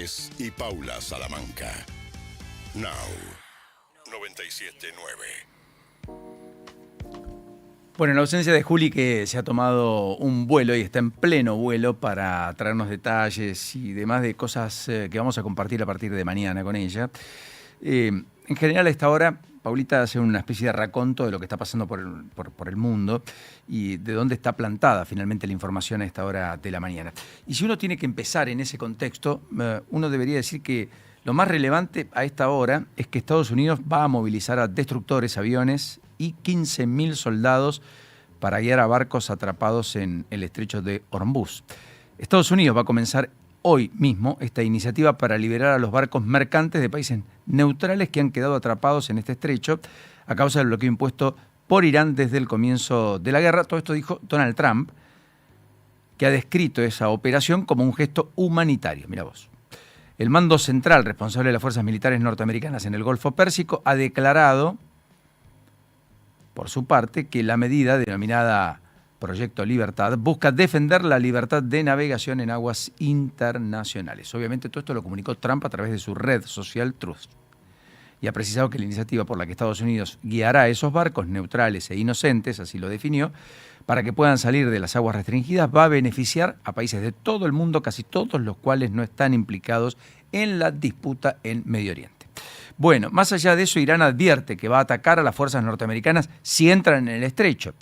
Morales y Paula Salamanca. Now 97.9. Bueno, en la ausencia de Juli, que se ha tomado un vuelo y está en pleno vuelo para traernos detalles y demás de cosas que vamos a compartir a partir de mañana con ella. En general, a esta hora, Paulita hace una especie de raconto de lo que está pasando por el mundo y de dónde está plantada finalmente la información a esta hora de la mañana. Y si uno tiene que empezar en ese contexto, uno debería decir que lo más relevante a esta hora es que Estados Unidos va a movilizar a destructores, aviones y 15.000 soldados para guiar a barcos atrapados en el estrecho de Hormuz. Estados Unidos va a comenzar hoy mismo esta iniciativa para liberar a los barcos mercantes de países neutrales que han quedado atrapados en este estrecho a causa del bloqueo impuesto por Irán desde el comienzo de la guerra. Todo esto dijo Donald Trump, que ha descrito esa operación como un gesto humanitario. Mira vos. El mando central responsable de las fuerzas militares norteamericanas en el Golfo Pérsico ha declarado, por su parte, que la medida denominada Proyecto Libertad busca defender la libertad de navegación en aguas internacionales. Obviamente todo esto lo comunicó Trump a través de su red social Truth y ha precisado que la iniciativa por la que Estados Unidos guiará a esos barcos neutrales e inocentes, así lo definió, para que puedan salir de las aguas restringidas, va a beneficiar a países de todo el mundo, casi todos los cuales no están implicados en la disputa en Medio Oriente. Bueno, más allá de eso, Irán advierte que va a atacar a las fuerzas norteamericanas si entran en el estrecho.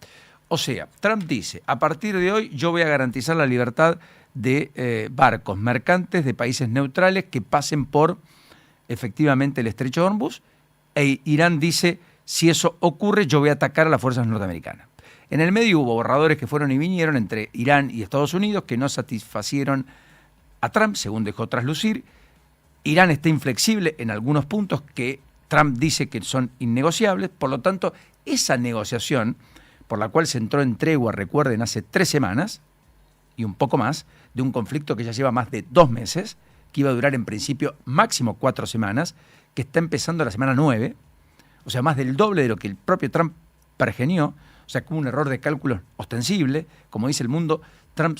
O sea, Trump dice, a partir de hoy yo voy a garantizar la libertad de barcos mercantes de países neutrales que pasen por efectivamente el estrecho de Hormuz, e Irán dice, si eso ocurre yo voy a atacar a las fuerzas norteamericanas. En el medio hubo borradores que fueron y vinieron entre Irán y Estados Unidos que no satisfacieron a Trump, según dejó traslucir. Irán está inflexible en algunos puntos que Trump dice que son innegociables, por lo tanto, esa negociación por la cual se entró en tregua, recuerden, hace 3 semanas y un poco más, de un conflicto que ya lleva más de 2 meses, que iba a durar en principio máximo 4 semanas, que está empezando la semana 9, o sea, más del doble de lo que el propio Trump pergenió, o sea, como un error de cálculo ostensible, como dice el mundo, Trump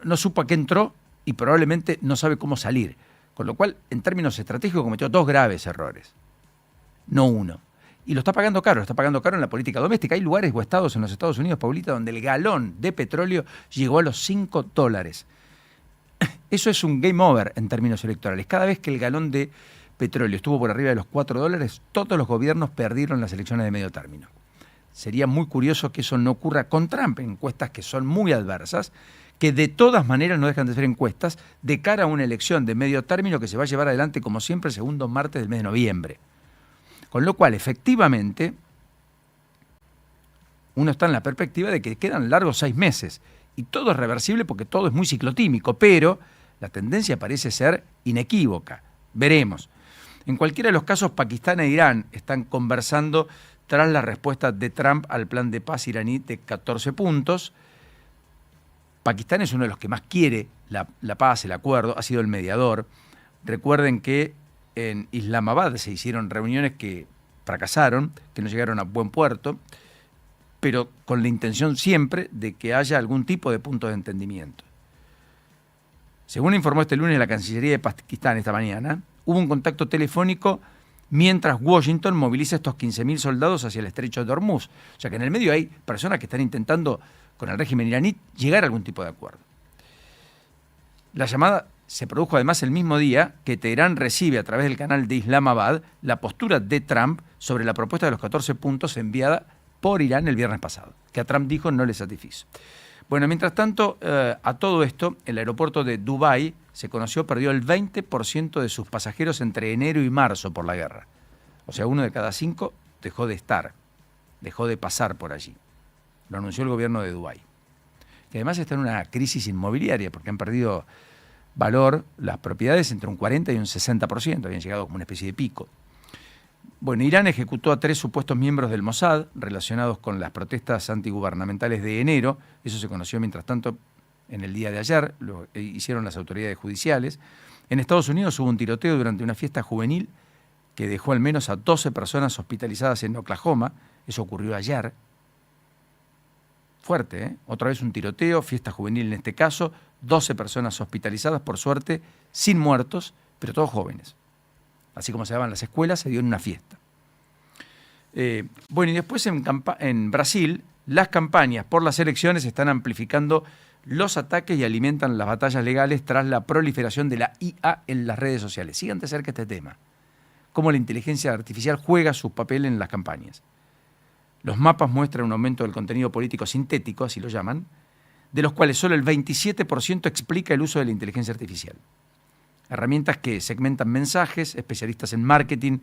no supo a qué entró y probablemente no sabe cómo salir, con lo cual, en términos estratégicos, cometió 2 graves errores, no uno. Y lo está pagando caro en la política doméstica. Hay lugares o estados en los Estados Unidos, Paulita, donde el galón de petróleo llegó a los $5. Eso es un game over en términos electorales. Cada vez que el galón de petróleo estuvo por arriba de los $4, todos los gobiernos perdieron las elecciones de medio término. Sería muy curioso que eso no ocurra con Trump, en encuestas que son muy adversas, que de todas maneras no dejan de ser encuestas de cara a una elección de medio término que se va a llevar adelante, como siempre, el segundo martes del mes de noviembre. Con lo cual, efectivamente, uno está en la perspectiva de que quedan largos 6 meses. Y todo es reversible porque todo es muy ciclotímico, pero la tendencia parece ser inequívoca. Veremos. En cualquiera de los casos, Pakistán e Irán están conversando tras la respuesta de Trump al plan de paz iraní de 14 puntos. Pakistán es uno de los que más quiere la paz, el acuerdo, ha sido el mediador. Recuerden que en Islamabad se hicieron reuniones que fracasaron, que no llegaron a buen puerto, pero con la intención siempre de que haya algún tipo de punto de entendimiento. Según informó este lunes la Cancillería de Pakistán esta mañana, hubo un contacto telefónico mientras Washington moviliza estos 15.000 soldados hacia el estrecho de Hormuz. O sea que en el medio hay personas que están intentando, con el régimen iraní, llegar a algún tipo de acuerdo. La llamada se produjo además el mismo día que Teherán recibe a través del canal de Islamabad la postura de Trump sobre la propuesta de los 14 puntos enviada por Irán el viernes pasado, que a Trump dijo no le satisfizo. Bueno, mientras tanto, a todo esto, el aeropuerto de Dubái, se conoció, perdió el 20% de sus pasajeros entre enero y marzo por la guerra. O sea, 1 de cada 5 dejó de pasar por allí. Lo anunció el gobierno de Dubái. Que además está en una crisis inmobiliaria porque han perdido valor las propiedades entre un 40 y un 60%, habían llegado como una especie de pico. Bueno, Irán ejecutó a 3 supuestos miembros del Mossad relacionados con las protestas antigubernamentales de enero. Eso se conoció, mientras tanto, en el día de ayer, lo hicieron las autoridades judiciales. En Estados Unidos hubo un tiroteo durante una fiesta juvenil que dejó al menos a 12 personas hospitalizadas en Oklahoma. Eso ocurrió ayer. Fuerte, ¿eh? Otra vez un tiroteo, fiesta juvenil en este caso, 12 personas hospitalizadas, por suerte, sin muertos, pero todos jóvenes. Así como se daban las escuelas, se dio en una fiesta. Bueno, y después en Brasil, las campañas por las elecciones están amplificando los ataques y alimentan las batallas legales tras la proliferación de la IA en las redes sociales. Sigan de cerca este tema. Cómo la inteligencia artificial juega su papel en las campañas. Los mapas muestran un aumento del contenido político sintético, así lo llaman, de los cuales solo el 27% explica el uso de la inteligencia artificial. Herramientas que segmentan mensajes, especialistas en marketing,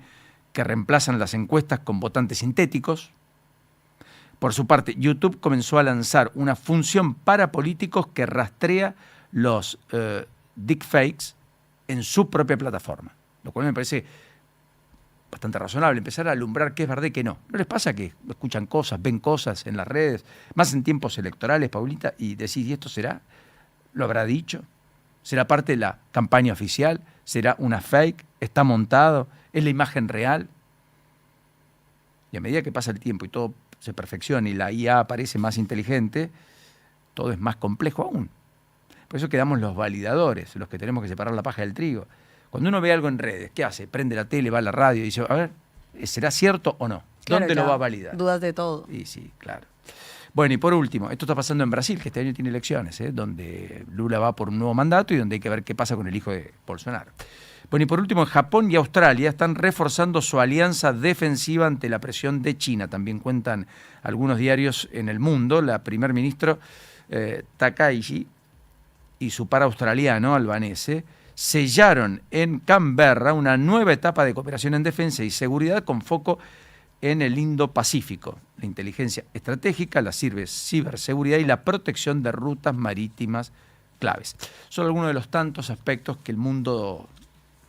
que reemplazan las encuestas con votantes sintéticos. Por su parte, YouTube comenzó a lanzar una función para políticos que rastrea los deepfakes en su propia plataforma, lo cual me parece bastante razonable, empezar a alumbrar qué es verdad y qué no. ¿No les pasa que escuchan cosas, ven cosas en las redes, más en tiempos electorales, Paulita, y decís, ¿y esto será? ¿Lo habrá dicho? ¿Será parte de la campaña oficial? ¿Será una fake? ¿Está montado? ¿Es la imagen real? Y a medida que pasa el tiempo y todo se perfecciona y la IA aparece más inteligente, todo es más complejo aún. Por eso quedamos los validadores, los que tenemos que separar la paja del trigo. Cuando uno ve algo en redes, ¿qué hace? Prende la tele, va a la radio y dice, a ver, ¿será cierto o no? Claro, ¿Dónde lo va a validar? Dudas de todo. Y sí, claro. Bueno, y por último, esto está pasando en Brasil, que este año tiene elecciones, donde Lula va por un nuevo mandato y donde hay que ver qué pasa con el hijo de Bolsonaro. Bueno, y por último, Japón y Australia están reforzando su alianza defensiva ante la presión de China. También cuentan algunos diarios en el mundo. La primer ministro Takaichi y su par australiano, albanese, sellaron en Canberra una nueva etapa de cooperación en defensa y seguridad con foco en el Indo-Pacífico, la inteligencia estratégica, la ciberseguridad y la protección de rutas marítimas claves. Son algunos de los tantos aspectos que el mundo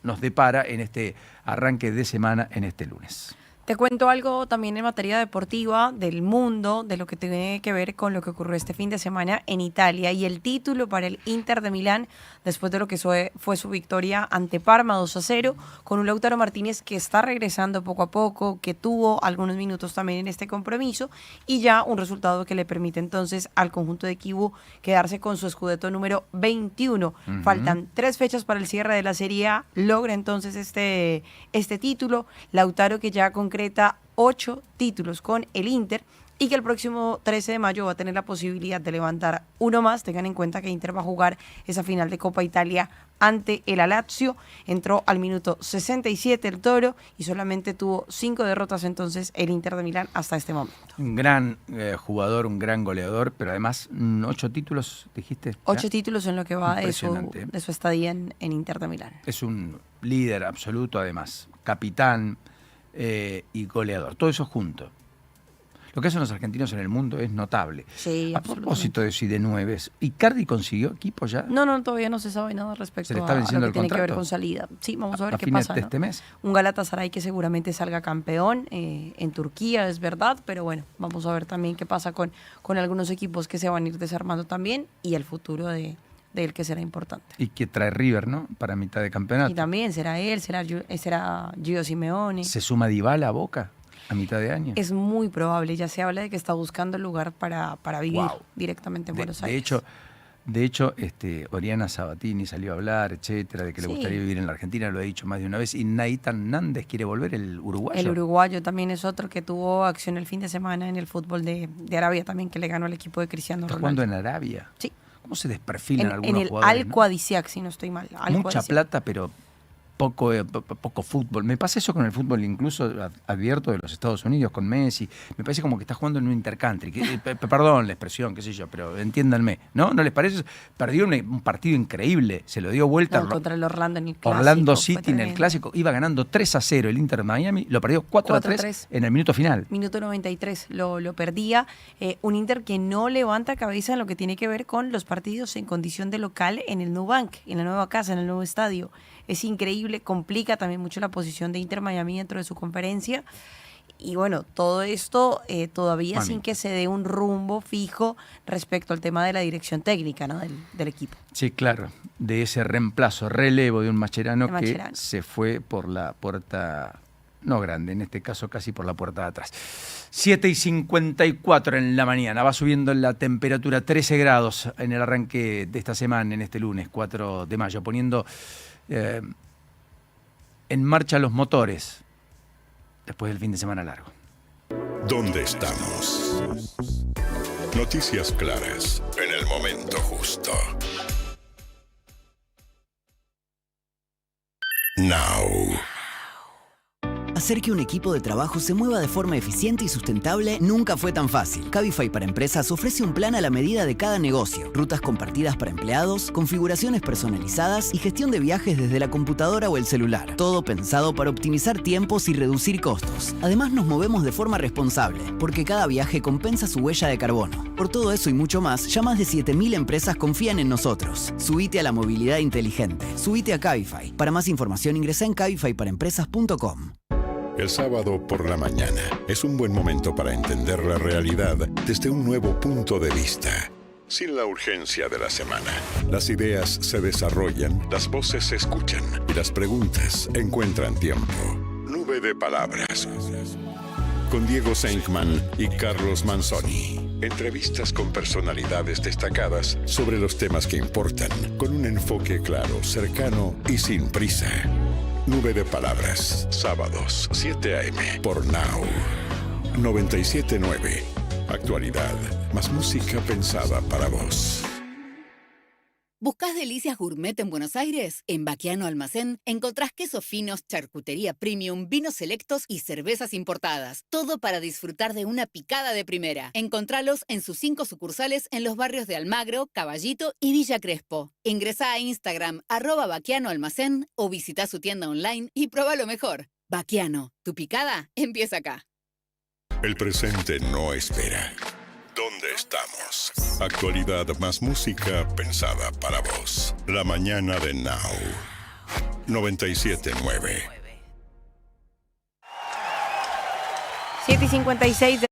nos depara en este arranque de semana, en este lunes. Te cuento algo también en materia deportiva del mundo, de lo que tiene que ver con lo que ocurrió este fin de semana en Italia y el título para el Inter de Milán después de lo que fue su victoria ante Parma 2-0 con un Lautaro Martínez que está regresando poco a poco, que tuvo algunos minutos también en este compromiso y ya un resultado que le permite entonces al conjunto de Kivu quedarse con su scudetto número 21. Faltan 3 fechas para el cierre de la Serie A, logra entonces este título. Lautaro que ya concreta 8 títulos con el Inter y que el próximo 13 de mayo va a tener la posibilidad de levantar uno más. Tengan en cuenta que Inter va a jugar esa final de Copa Italia ante el Lazio. Entró al minuto 67 el Toro y solamente tuvo 5 derrotas entonces el Inter de Milán hasta este momento. Un gran jugador, un gran goleador, pero además 8 títulos, dijiste. 8 títulos en lo que va de su estadía en Inter de Milán. Es un líder absoluto además, capitán y goleador, todo eso junto. Lo que hacen los argentinos en el mundo es notable. Sí, a propósito de eso y de 9, ¿Icardi consiguió equipo ya? No, todavía no se sabe nada respecto a lo que tiene que ver con salida. Sí, vamos a ver qué pasa, ¿no? Este mes. Un Galatasaray que seguramente salga campeón en Turquía, es verdad, pero bueno, vamos a ver también qué pasa con algunos equipos que se van a ir desarmando también y el futuro de él que será importante. Y que trae River, ¿no? Para mitad de campeonato. Y también será él, será Gio Simeone. ¿Se suma Dybala a Boca a mitad de año? Es muy probable, ya se habla de que está buscando el lugar para vivir directamente en Buenos Aires. De hecho, Oriana Sabatini salió a hablar, etcétera, de que le gustaría vivir en la Argentina, lo ha dicho más de una vez. Y Nathan Nández quiere volver, el uruguayo. El uruguayo también es otro que tuvo acción el fin de semana en el fútbol de Arabia también, que le ganó al equipo de Cristiano Ronaldo. ¿Está jugando en Arabia? Sí. ¿Cómo se desperfilan algunos jugadores? En el Al-Qadisiak, si no estoy mal. Mucha plata, pero poco fútbol. Me pasa eso con el fútbol incluso abierto de los Estados Unidos, con Messi. Me parece como que está jugando en un intercountry. Perdón la expresión, qué sé yo, pero entiéndanme. ¿No les parece? Perdió un partido increíble. Se lo dio vuelta. Contra el Orlando en el Clásico. Orlando City en el Clásico. Iba ganando 3-0 el Inter de Miami. Lo perdió 4-3 en el minuto final. Minuto 93 lo perdía. Un Inter que no levanta cabeza en lo que tiene que ver con los partidos en condición de local en el Nubank, en la nueva casa, en el nuevo estadio. Es increíble, complica también mucho la posición de Inter Miami dentro de su conferencia. Y bueno, todo esto todavía sin que se dé un rumbo fijo respecto al tema de la dirección técnica, ¿no? del equipo. Sí, claro, de ese relevo de un Mascherano que se fue por la puerta no grande, en este caso casi por la puerta de atrás. 7:54 en la mañana, va subiendo la temperatura, 13 grados en el arranque de esta semana, en este lunes 4 de mayo, poniendo en marcha los motores después del fin de semana largo. ¿Dónde estamos? Noticias claras en el momento justo. Now. Hacer que un equipo de trabajo se mueva de forma eficiente y sustentable nunca fue tan fácil. Cabify para Empresas ofrece un plan a la medida de cada negocio, rutas compartidas para empleados, configuraciones personalizadas y gestión de viajes desde la computadora o el celular. Todo pensado para optimizar tiempos y reducir costos. Además nos movemos de forma responsable, porque cada viaje compensa su huella de carbono. Por todo eso y mucho más, ya más de 7.000 empresas confían en nosotros. Subite a la movilidad inteligente. Subite a Cabify. Para más información ingresa en cabifyparaempresas.com. El sábado por la mañana es un buen momento para entender la realidad desde un nuevo punto de vista. Sin la urgencia de la semana, las ideas se desarrollan, las voces se escuchan y las preguntas encuentran tiempo. Nube de palabras. Con Diego Senkman y Carlos Manzoni. Entrevistas con personalidades destacadas sobre los temas que importan, con un enfoque claro, cercano y sin prisa. Nube de Palabras, sábados, 7 a.m. por Now. 97.9. Actualidad, más música pensada para vos. ¿Buscás delicias gourmet en Buenos Aires? En Baquiano Almacén encontrás quesos finos, charcutería premium, vinos selectos y cervezas importadas. Todo para disfrutar de una picada de primera. Encontralos en sus 5 sucursales en los barrios de Almagro, Caballito y Villa Crespo. Ingresá a Instagram @Baquiano Almacén o visita su tienda online y prueba lo mejor. Baquiano, tu picada empieza acá. El presente no espera. ¿Dónde estamos? Actualidad más música pensada para vos. La mañana de Now. 97.9. 7:56 de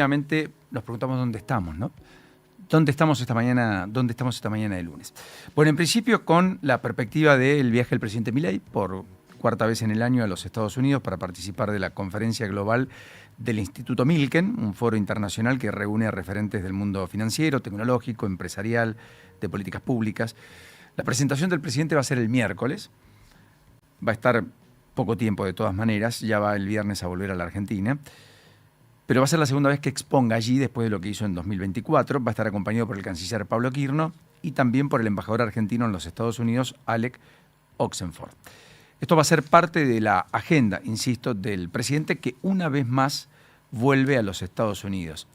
efectivamente nos preguntamos dónde estamos, ¿no? ¿Dónde estamos esta mañana de lunes? Bueno, en principio con la perspectiva del viaje del presidente Milei por cuarta vez en el año a los Estados Unidos para participar de la conferencia global del Instituto Milken, un foro internacional que reúne a referentes del mundo financiero, tecnológico, empresarial, de políticas públicas. La presentación del presidente va a ser el miércoles, va a estar poco tiempo de todas maneras, ya va el viernes a volver a la Argentina, pero va a ser la segunda vez que exponga allí después de lo que hizo en 2024. Va a estar acompañado por el canciller Pablo Quirno y también por el embajador argentino en los Estados Unidos, Alec Oxenford. Esto va a ser parte de la agenda, insisto, del presidente que una vez más vuelve a los Estados Unidos.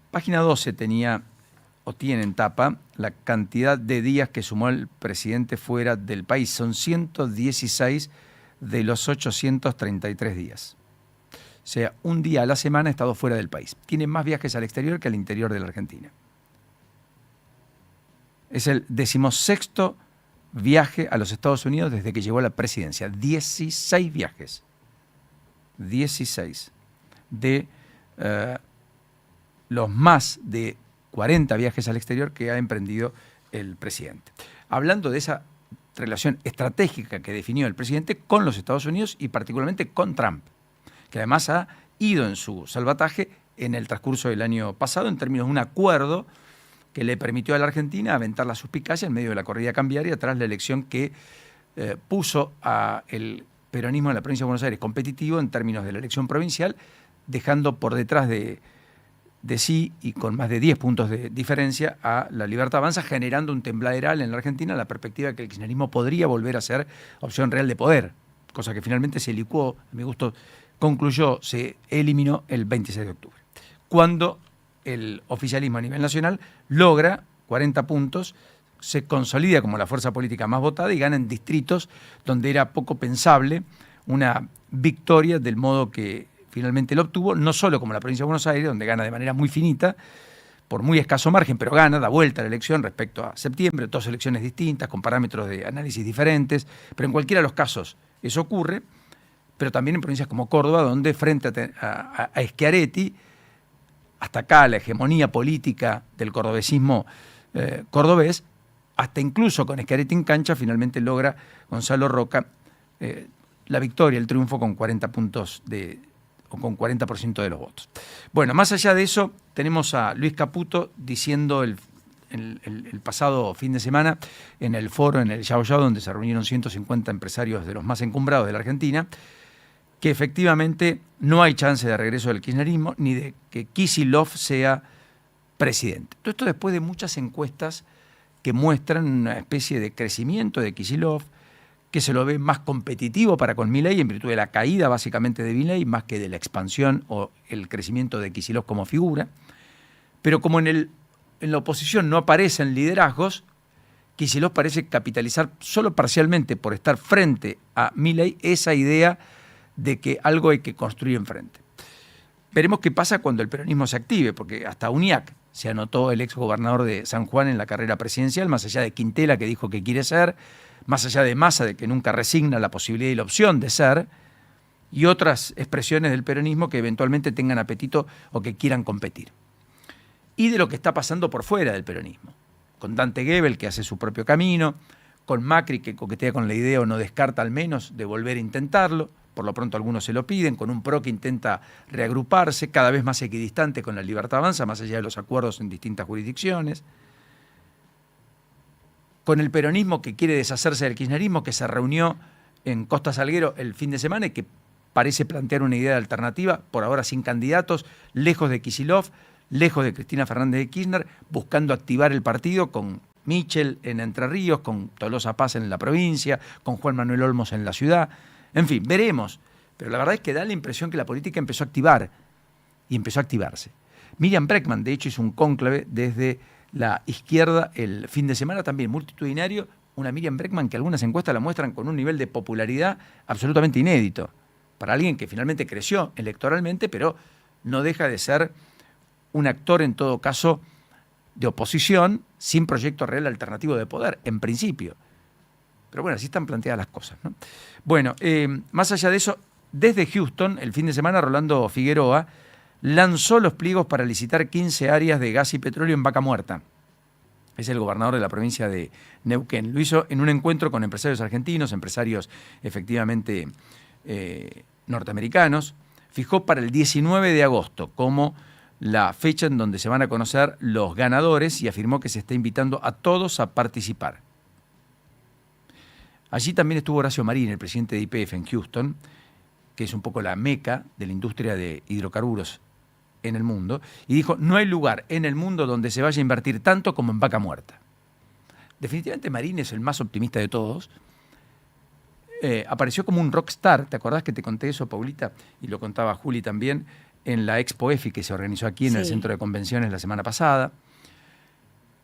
Página 12 tiene en tapa la cantidad de días que sumó el presidente fuera del país. Son 116 de los 833 días. O sea, un día a la semana ha estado fuera del país. Tiene más viajes al exterior que al interior de la Argentina. Es el 16º viaje a los Estados Unidos desde que llegó a la presidencia. 16 viajes. 16 de los más de 40 viajes al exterior que ha emprendido el presidente. Hablando de esa relación estratégica que definió el presidente con los Estados Unidos y particularmente con Trump, que además ha ido en su salvataje en el transcurso del año pasado en términos de un acuerdo que le permitió a la Argentina aventar la suspicacia en medio de la corrida cambiaria tras la elección que puso al peronismo en la provincia de Buenos Aires competitivo en términos de la elección provincial, dejando por detrás de sí y con más de 10 puntos de diferencia a la Libertad Avanza, generando un tembladeral en la Argentina la perspectiva de que el kirchnerismo podría volver a ser opción real de poder, cosa que finalmente se licuó, a mi gusto concluyó, se eliminó el 26 de octubre, cuando el oficialismo a nivel nacional logra 40 puntos, se consolida como la fuerza política más votada y gana en distritos donde era poco pensable una victoria del modo que finalmente lo obtuvo, no solo como la provincia de Buenos Aires, donde gana de manera muy finita, por muy escaso margen, pero gana, da vuelta a la elección respecto a septiembre, dos elecciones distintas, con parámetros de análisis diferentes, pero en cualquiera de los casos eso ocurre, pero también en provincias como Córdoba, donde frente a Schiaretti, hasta acá la hegemonía política del cordobesismo cordobés, hasta incluso con Schiaretti en cancha, finalmente logra Gonzalo Roca la victoria, el triunfo con 40 puntos o con 40% de los votos. Bueno, más allá de eso, tenemos a Luis Caputo diciendo el pasado fin de semana en el foro, en el Yao Yao, donde se reunieron 150 empresarios de los más encumbrados de la Argentina, que efectivamente no hay chance de regreso del kirchnerismo ni de que Kicillof sea presidente. Todo esto después de muchas encuestas que muestran una especie de crecimiento de Kicillof, que se lo ve más competitivo para con Milei en virtud de la caída básicamente de Milei, más que de la expansión o el crecimiento de Kicillof como figura. Pero como en la oposición no aparecen liderazgos, Kicillof parece capitalizar solo parcialmente por estar frente a Milei esa idea de que algo hay que construir enfrente. Veremos qué pasa cuando el peronismo se active, porque hasta UNIAC se anotó el exgobernador de San Juan en la carrera presidencial, más allá de Quintela, que dijo que quiere ser, más allá de Massa, de que nunca resigna la posibilidad y la opción de ser, y otras expresiones del peronismo que eventualmente tengan apetito o que quieran competir. Y de lo que está pasando por fuera del peronismo, con Dante Gebel, que hace su propio camino, con Macri, que coquetea con la idea o no descarta al menos de volver a intentarlo, por lo pronto algunos se lo piden, con un PRO que intenta reagruparse, cada vez más equidistante con la Libertad Avanza, más allá de los acuerdos en distintas jurisdicciones, con el peronismo que quiere deshacerse del kirchnerismo, que se reunió en Costa Salguero el fin de semana y que parece plantear una idea de alternativa, por ahora sin candidatos, lejos de Kicillof, lejos de Cristina Fernández de Kirchner, buscando activar el partido con Michel en Entre Ríos, con Tolosa Paz en la provincia, con Juan Manuel Olmos en la ciudad. En fin, veremos. Pero la verdad es que da la impresión que la política empezó a activar y empezó a activarse. Miriam Bregman, de hecho, hizo un cónclave desde la izquierda el fin de semana también multitudinario, una Miriam Bregman que algunas encuestas la muestran con un nivel de popularidad absolutamente inédito para alguien que finalmente creció electoralmente, pero no deja de ser un actor en todo caso de oposición sin proyecto real alternativo de poder, en principio. Pero bueno, así están planteadas las cosas, ¿no? Bueno, más allá de eso, desde Houston, el fin de semana, Rolando Figueroa lanzó los pliegos para licitar 15 áreas de gas y petróleo en Vaca Muerta. Es el gobernador de la provincia de Neuquén. Lo hizo en un encuentro con empresarios argentinos, empresarios efectivamente norteamericanos. Fijó para el 19 de agosto como la fecha en donde se van a conocer los ganadores y afirmó que se está invitando a todos a participar. Allí también estuvo Horacio Marín, el presidente de YPF en Houston, que es un poco la meca de la industria de hidrocarburos en el mundo, y dijo, no hay lugar en el mundo donde se vaya a invertir tanto como en Vaca Muerta. Definitivamente Marín es el más optimista de todos. Apareció como un rockstar, ¿te acordás que te conté eso, Paulita? Y lo contaba Juli también, en la Expo EFI que se organizó aquí en el Centro de Convenciones la semana pasada.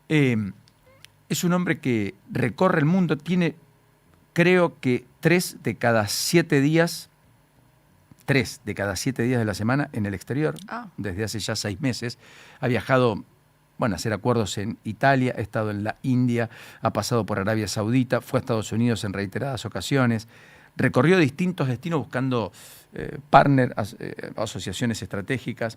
Es un hombre que recorre el mundo, tiene, creo que 3 de cada 7 días de la semana en el exterior, desde hace ya 6 meses. Ha viajado, bueno, a hacer acuerdos en Italia, ha estado en la India, ha pasado por Arabia Saudita, fue a Estados Unidos en reiteradas ocasiones, recorrió distintos destinos buscando partners, asociaciones estratégicas,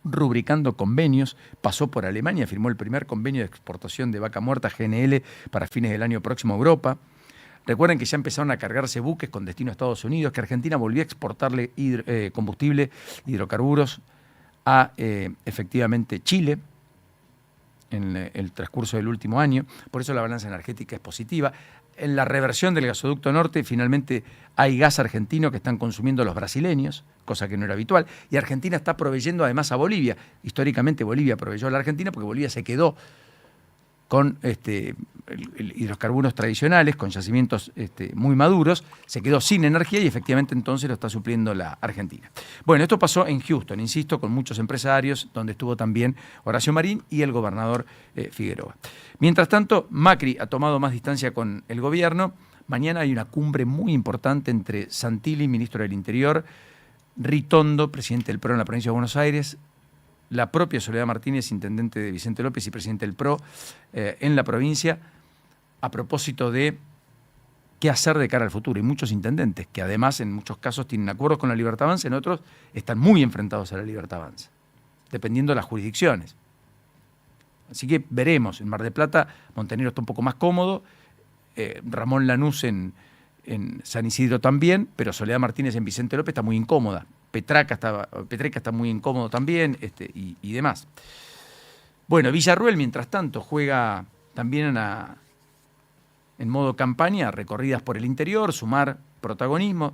rubricando convenios, pasó por Alemania, firmó el primer convenio de exportación de Vaca Muerta GNL para fines del año próximo a Europa. Recuerden que ya empezaron a cargarse buques con destino a Estados Unidos, que Argentina volvió a exportarle combustible, hidrocarburos a efectivamente Chile en el transcurso del último año. Por eso la balanza energética es positiva. En la reversión del gasoducto norte, finalmente hay gas argentino que están consumiendo los brasileños, cosa que no era habitual. Y Argentina está proveyendo además a Bolivia. Históricamente Bolivia proveyó a la Argentina porque Bolivia se quedó con hidrocarburos tradicionales, con yacimientos muy maduros, se quedó sin energía y efectivamente entonces lo está supliendo la Argentina. Bueno, esto pasó en Houston, insisto, con muchos empresarios, donde estuvo también Horacio Marín y el gobernador Figueroa. Mientras tanto, Macri ha tomado más distancia con el gobierno. Mañana hay una cumbre muy importante entre Santilli, ministro del Interior, Ritondo, presidente del PRO en la provincia de Buenos Aires, la propia Soledad Martínez, intendente de Vicente López y presidente del PRO en la provincia, a propósito de qué hacer de cara al futuro. Y muchos intendentes, que además en muchos casos tienen acuerdos con la Libertad Avanza, en otros están muy enfrentados a la Libertad Avanza, dependiendo de las jurisdicciones. Así que veremos. En Mar del Plata, Montenegro está un poco más cómodo, Ramón Lanús en San Isidro también, pero Soledad Martínez en Vicente López está muy incómoda. Petreca está muy incómodo también y demás. Bueno, Villarruel, mientras tanto, juega también en modo campaña, recorridas por el interior, sumar protagonismo.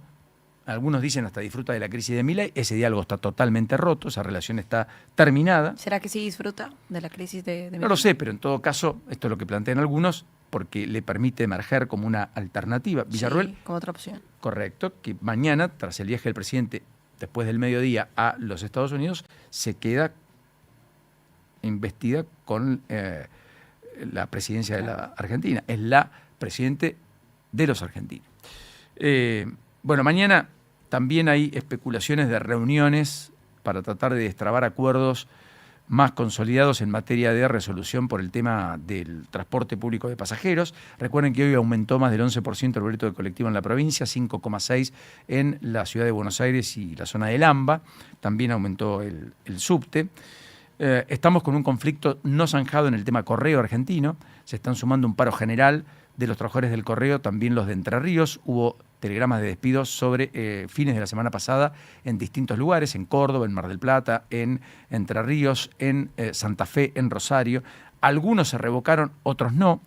Algunos dicen hasta disfruta de la crisis de Milei. Ese diálogo está totalmente roto, esa relación está terminada. ¿Será que sí disfruta de la crisis de Milei? No lo sé, pero en todo caso, esto es lo que plantean algunos, porque le permite emerger como una alternativa. Villarruel, sí, como otra opción. Correcto, que mañana, tras el viaje del presidente después del mediodía a los Estados Unidos, se queda investida con la presidencia de la Argentina. Es la presidente de los argentinos. Bueno, mañana también hay especulaciones de reuniones para tratar de destrabar acuerdos más consolidados en materia de resolución por el tema del transporte público de pasajeros. Recuerden que hoy aumentó más del 11% el boleto de colectivo en la provincia, 5,6% en la ciudad de Buenos Aires y la zona del AMBA. También aumentó el subte. Estamos con un conflicto no zanjado en el tema correo argentino. Se están sumando un paro general de los trabajadores del correo, también los de Entre Ríos. Hubo telegramas de despidos sobre fines de la semana pasada en distintos lugares, en Córdoba, en Mar del Plata, en Entre Ríos, en Santa Fe, en Rosario. Algunos se revocaron, otros no,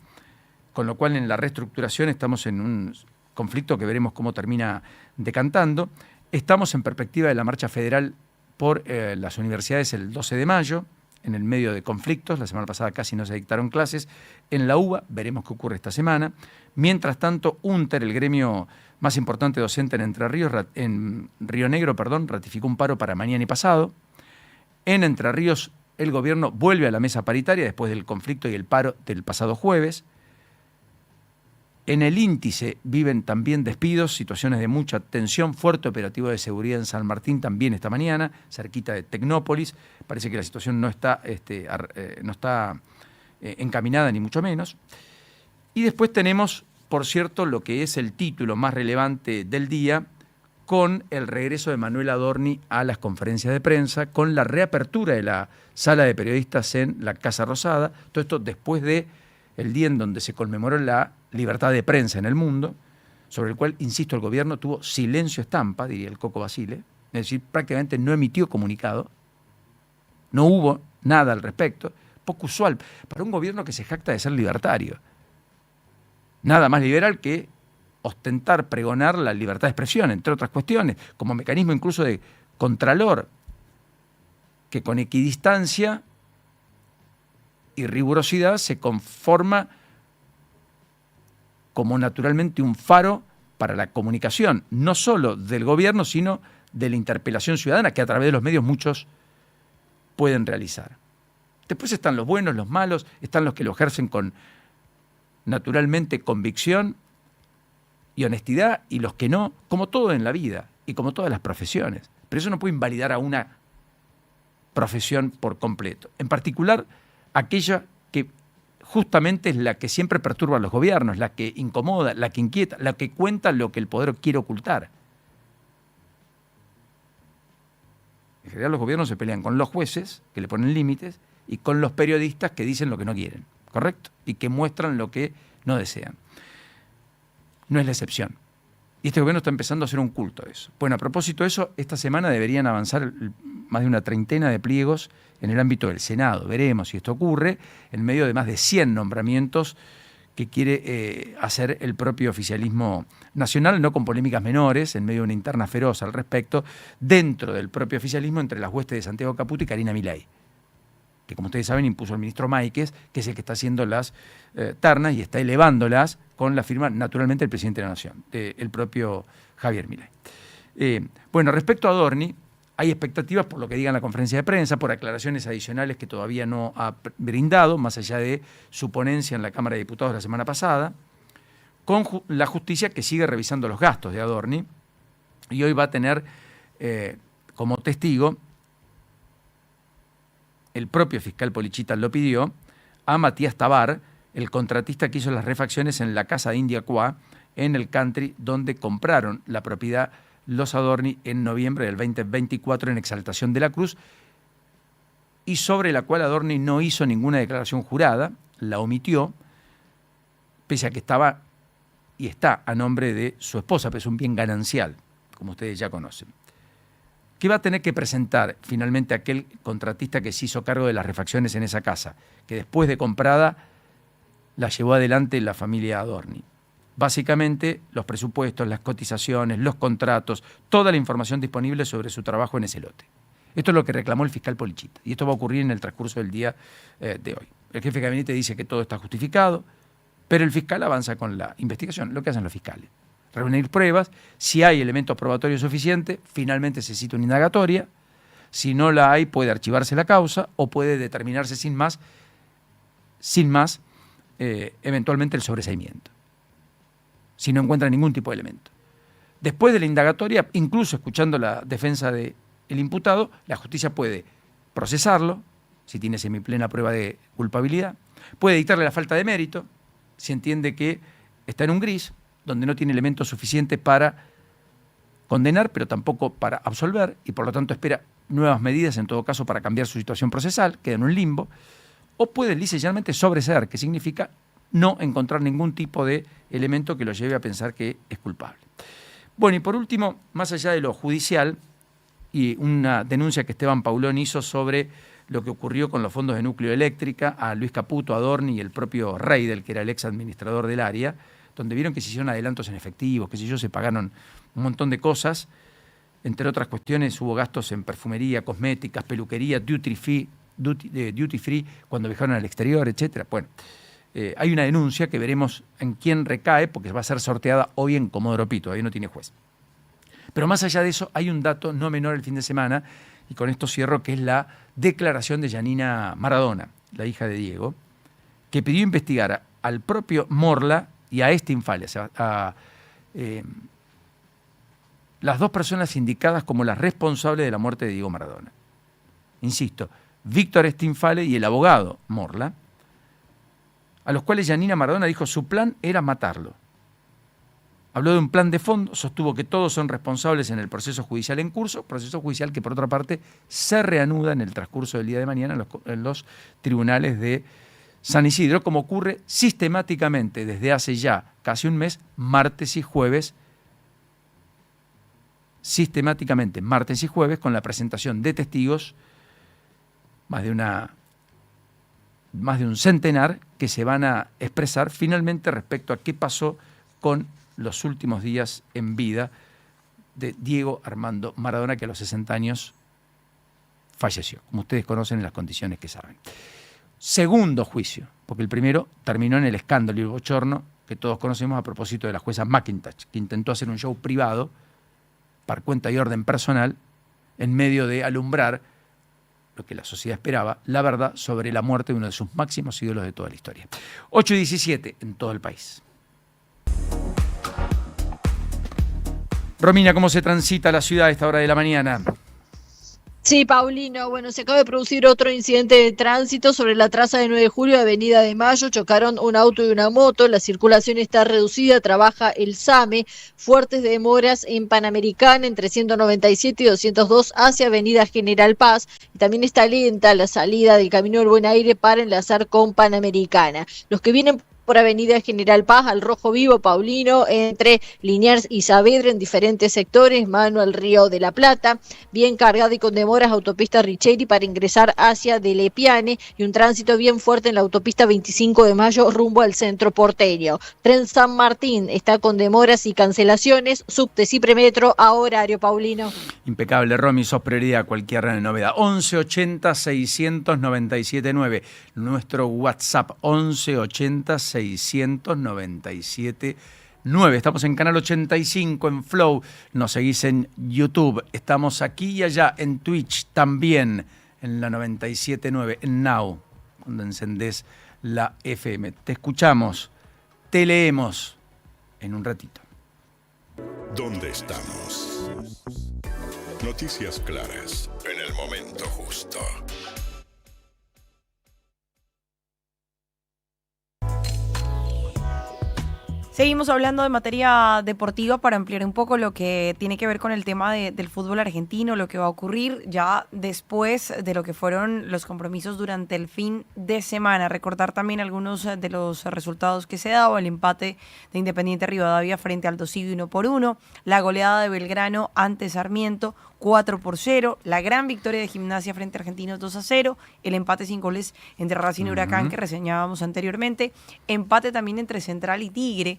con lo cual en la reestructuración estamos en un conflicto que veremos cómo termina decantando. Estamos en perspectiva de la marcha federal por las universidades el 12 de mayo, en el medio de conflictos. La semana pasada casi no se dictaron clases. En la UBA veremos qué ocurre esta semana. Mientras tanto, UNTER, el gremio más importante docente en Entre Ríos, en Río Negro, ratificó un paro para mañana y pasado. En Entre Ríos, el gobierno vuelve a la mesa paritaria después del conflicto y el paro del pasado jueves. En el índice viven también despidos, situaciones de mucha tensión, fuerte operativo de seguridad en San Martín también esta mañana, cerquita de Tecnópolis. Parece que la situación no está encaminada ni mucho menos. Y después tenemos, por cierto, lo que es el título más relevante del día, con el regreso de Manuel Adorni a las conferencias de prensa, con la reapertura de la sala de periodistas en la Casa Rosada, todo esto después de el día en donde se conmemoró la libertad de prensa en el mundo, sobre el cual, insisto, el gobierno tuvo silencio estampa, diría el Coco Basile, es decir, prácticamente no emitió comunicado, no hubo nada al respecto, poco usual para un gobierno que se jacta de ser libertario. Nada más liberal que ostentar, pregonar la libertad de expresión, entre otras cuestiones, como mecanismo incluso de contralor, que con equidistancia y rigurosidad se conforma como naturalmente un faro para la comunicación, no solo del gobierno, sino de la interpelación ciudadana, que a través de los medios muchos pueden realizar. Después están los buenos, los malos, están los que lo ejercen con naturalmente convicción y honestidad, y los que no, como todo en la vida y como todas las profesiones. Pero eso no puede invalidar a una profesión por completo. En particular, aquella que justamente es la que siempre perturba a los gobiernos, la que incomoda, la que inquieta, la que cuenta lo que el poder quiere ocultar. En general los gobiernos se pelean con los jueces, que le ponen límites, y con los periodistas que dicen lo que no quieren, ¿correcto? Y que muestran lo que no desean. No es la excepción. Y este gobierno está empezando a hacer un culto a eso. Bueno, a propósito de eso, esta semana deberían avanzar más de una treintena de pliegos en el ámbito del Senado. Veremos si esto ocurre en medio de más de 100 nombramientos que quiere hacer el propio oficialismo nacional, no con polémicas menores, en medio de una interna feroz al respecto, dentro del propio oficialismo entre las huestes de Santiago Caputo y Karina Milei, que como ustedes saben impuso el ministro Máiquez, que es el que está haciendo las ternas y está elevándolas con la firma naturalmente del presidente de la Nación, el propio Javier Milei. Bueno, respecto a Adorni, hay expectativas por lo que diga en la conferencia de prensa, por aclaraciones adicionales que todavía no ha brindado, más allá de su ponencia en la Cámara de Diputados la semana pasada, con la justicia que sigue revisando los gastos de Adorni, y hoy va a tener como testigo, el propio fiscal Polichita lo pidió, a Matías Tabar, el contratista que hizo las refacciones en la casa de India Qua, en el country donde compraron la propiedad los Adorni en noviembre del 2024 en Exaltación de la Cruz, y sobre la cual Adorni no hizo ninguna declaración jurada, la omitió, pese a que estaba y está a nombre de su esposa, pero es un bien ganancial, como ustedes ya conocen. ¿Qué va a tener que presentar finalmente aquel contratista que se hizo cargo de las refacciones en esa casa, que después de comprada la llevó adelante la familia Adorni? Básicamente, los presupuestos, las cotizaciones, los contratos, toda la información disponible sobre su trabajo en ese lote. Esto es lo que reclamó el fiscal Polichita, y esto va a ocurrir en el transcurso del día de hoy. El jefe de gabinete dice que todo está justificado, pero el fiscal avanza con la investigación, lo que hacen los fiscales. Reunir pruebas, si hay elementos probatorios suficientes, finalmente se cita una indagatoria, si no la hay puede archivarse la causa o puede determinarse sin más eventualmente el sobreseimiento, si no encuentra ningún tipo de elemento. Después de la indagatoria, incluso escuchando la defensa del imputado, la justicia puede procesarlo, si tiene semiplena prueba de culpabilidad, puede dictarle la falta de mérito, si entiende que está en un gris, donde no tiene elementos suficientes para condenar, pero tampoco para absolver, y por lo tanto espera nuevas medidas, en todo caso, para cambiar su situación procesal, queda en un limbo, o puede lisa y llanamente sobreseer, que significa no encontrar ningún tipo de elemento que lo lleve a pensar que es culpable. Bueno, y por último, más allá de lo judicial, y una denuncia que Esteban Paulón hizo sobre lo que ocurrió con los fondos de núcleo eléctrica, a Luis Caputo, a Adorni y el propio Reidel, que era el ex administrador del área, donde vieron que se hicieron adelantos en efectivo, que se pagaron un montón de cosas, entre otras cuestiones hubo gastos en perfumería, cosméticas, peluquería, duty free, cuando viajaron al exterior, etc. Bueno, hay una denuncia que veremos en quién recae, porque va a ser sorteada hoy en Comodoro Pi, todavía no tiene juez. Pero más allá de eso, hay un dato no menor el fin de semana, y con esto cierro, que es la declaración de Yanina Maradona, la hija de Diego, que pidió investigar al propio Morla y a Stinfale, o sea, a las dos personas indicadas como las responsables de la muerte de Diego Maradona. Insisto, Víctor Stinfale y el abogado Morla, a los cuales Yanina Maradona dijo su plan era matarlo. Habló de un plan de fondo, sostuvo que todos son responsables en el proceso judicial en curso, proceso judicial que por otra parte se reanuda en el transcurso del día de mañana en los tribunales de San Isidro, como ocurre sistemáticamente desde hace ya casi un mes, martes y jueves, sistemáticamente martes y jueves, con la presentación de testigos, más de un centenar, que se van a expresar finalmente respecto a qué pasó con los últimos días en vida de Diego Armando Maradona, que a los 60 años falleció, como ustedes conocen en las condiciones que saben. Segundo juicio, porque el primero terminó en el escándalo y el bochorno que todos conocemos a propósito de la jueza McIntosh, que intentó hacer un show privado por cuenta y orden personal en medio de alumbrar lo que la sociedad esperaba, la verdad sobre la muerte de uno de sus máximos ídolos de toda la historia. 8:17 en todo el país. Romina, ¿cómo se transita la ciudad a esta hora de la mañana? Sí, Paulino, bueno, se acaba de producir otro incidente de tránsito sobre la traza de 9 de julio, Avenida de Mayo, chocaron un auto y una moto, la circulación está reducida, trabaja el SAME, fuertes demoras en Panamericana entre 197 y 202 hacia Avenida General Paz, y también está lenta la salida del Camino del Buen Aire para enlazar con Panamericana. Los que vienen por Avenida General Paz al Rojo Vivo, Paulino, entre Liniers y Saavedra en diferentes sectores, mano al Río de la Plata, bien cargada y con demoras autopista Richeri para ingresar hacia Delepiane y un tránsito bien fuerte en la autopista 25 de Mayo rumbo al centro porteño. Tren San Martín está con demoras y cancelaciones, subte Cipremetro a horario, Paulino. Impecable, Romy, sos prioridad a cualquier novedad. 1180-697-9, nuestro WhatsApp, 1180-697-9. Estamos en Canal 85 en Flow, nos seguís en YouTube, estamos aquí y allá en Twitch también, en la 97.9, en Now, cuando encendés la FM. Te escuchamos, te leemos en un ratito. ¿Dónde estamos? Noticias claras en el momento justo. Seguimos hablando de materia deportiva para ampliar un poco lo que tiene que ver con el tema del fútbol argentino, lo que va a ocurrir ya después de lo que fueron los compromisos durante el fin de semana. Recordar también algunos de los resultados que se daba: el empate de Independiente Rivadavia frente al Dosivi 1-1, la goleada de Belgrano ante Sarmiento 4-0, la gran victoria de Gimnasia frente a Argentinos 2-0, el empate sin goles entre Racing y Huracán que reseñábamos anteriormente, empate también entre Central y Tigre,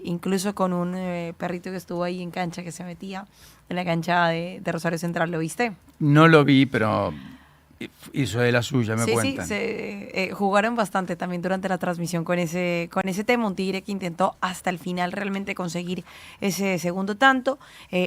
incluso con un perrito que estuvo ahí en cancha, que se metía en la cancha de Rosario Central. ¿Lo viste? No lo vi, pero hizo de la suya, me cuentan. Sí, jugaron bastante también durante la transmisión con ese tema. Un Tigre que intentó hasta el final realmente conseguir ese segundo tanto.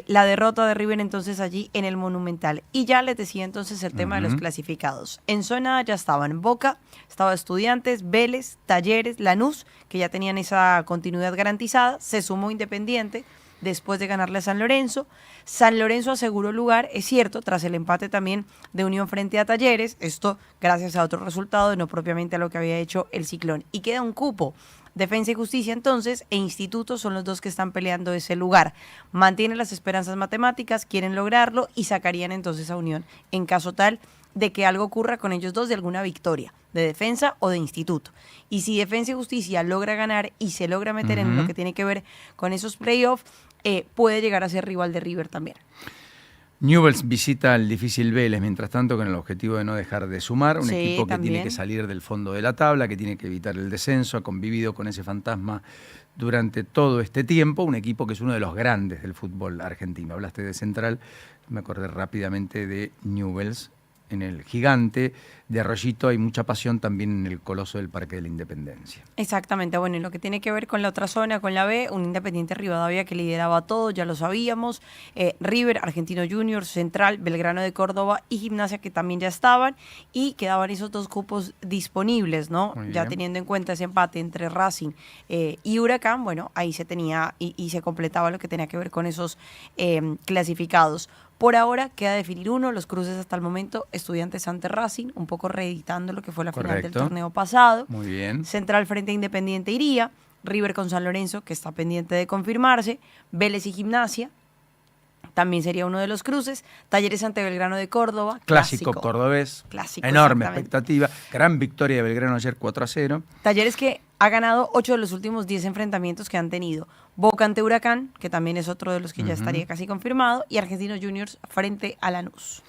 La derrota de River entonces allí en el Monumental. Y ya les decía entonces el tema de los clasificados. En zona ya estaban Boca, estaba Estudiantes, Vélez, Talleres, Lanús, que ya tenían esa continuidad garantizada. Se sumó Independiente después de ganarle a San Lorenzo. San Lorenzo aseguró lugar, es cierto, tras el empate también de Unión frente a Talleres, esto gracias a otro resultado, no propiamente a lo que había hecho el Ciclón. Y queda un cupo. Defensa y Justicia entonces e Instituto son los dos que están peleando ese lugar. Mantienen las esperanzas matemáticas, quieren lograrlo y sacarían entonces a Unión en caso tal de que algo ocurra con ellos dos, de alguna victoria de Defensa o de Instituto. Y si Defensa y Justicia logra ganar y se logra meter en lo que tiene que ver con esos playoffs, puede llegar a ser rival de River también. Newell's visita al difícil Vélez, mientras tanto, con el objetivo de no dejar de sumar. Un equipo que tiene que salir del fondo de la tabla, que tiene que evitar el descenso, ha convivido con ese fantasma durante todo este tiempo. Un equipo que es uno de los grandes del fútbol argentino. Hablaste de Central, me acordé rápidamente de Newell's. En el Gigante de Arroyito hay mucha pasión también en el Coloso del Parque de la Independencia. Exactamente, bueno, y lo que tiene que ver con la otra zona, con la B, un Independiente Rivadavia que lideraba todo, ya lo sabíamos, River, Argentino Juniors, Central, Belgrano de Córdoba y Gimnasia, que también ya estaban, y quedaban esos dos cupos disponibles, ¿no? Ya teniendo en cuenta ese empate entre Racing y Huracán, bueno, ahí se tenía y se completaba lo que tenía que ver con esos clasificados. Por ahora queda definir uno, los cruces hasta el momento, Estudiantes ante Racing, un poco reeditando lo que fue la final del torneo pasado. Muy bien. Central frente a Independiente iría, River con San Lorenzo, que está pendiente de confirmarse, Vélez y Gimnasia, también sería uno de los cruces, Talleres ante Belgrano de Córdoba. Clásico cordobés, clásico, enorme exactamente. expectativa, gran victoria de Belgrano ayer 4-0. Talleres que ha ganado 8 de los últimos 10 enfrentamientos que han tenido. Boca ante Huracán, que también es otro de los que ya estaría casi confirmado, y Argentinos Juniors frente a Lanús.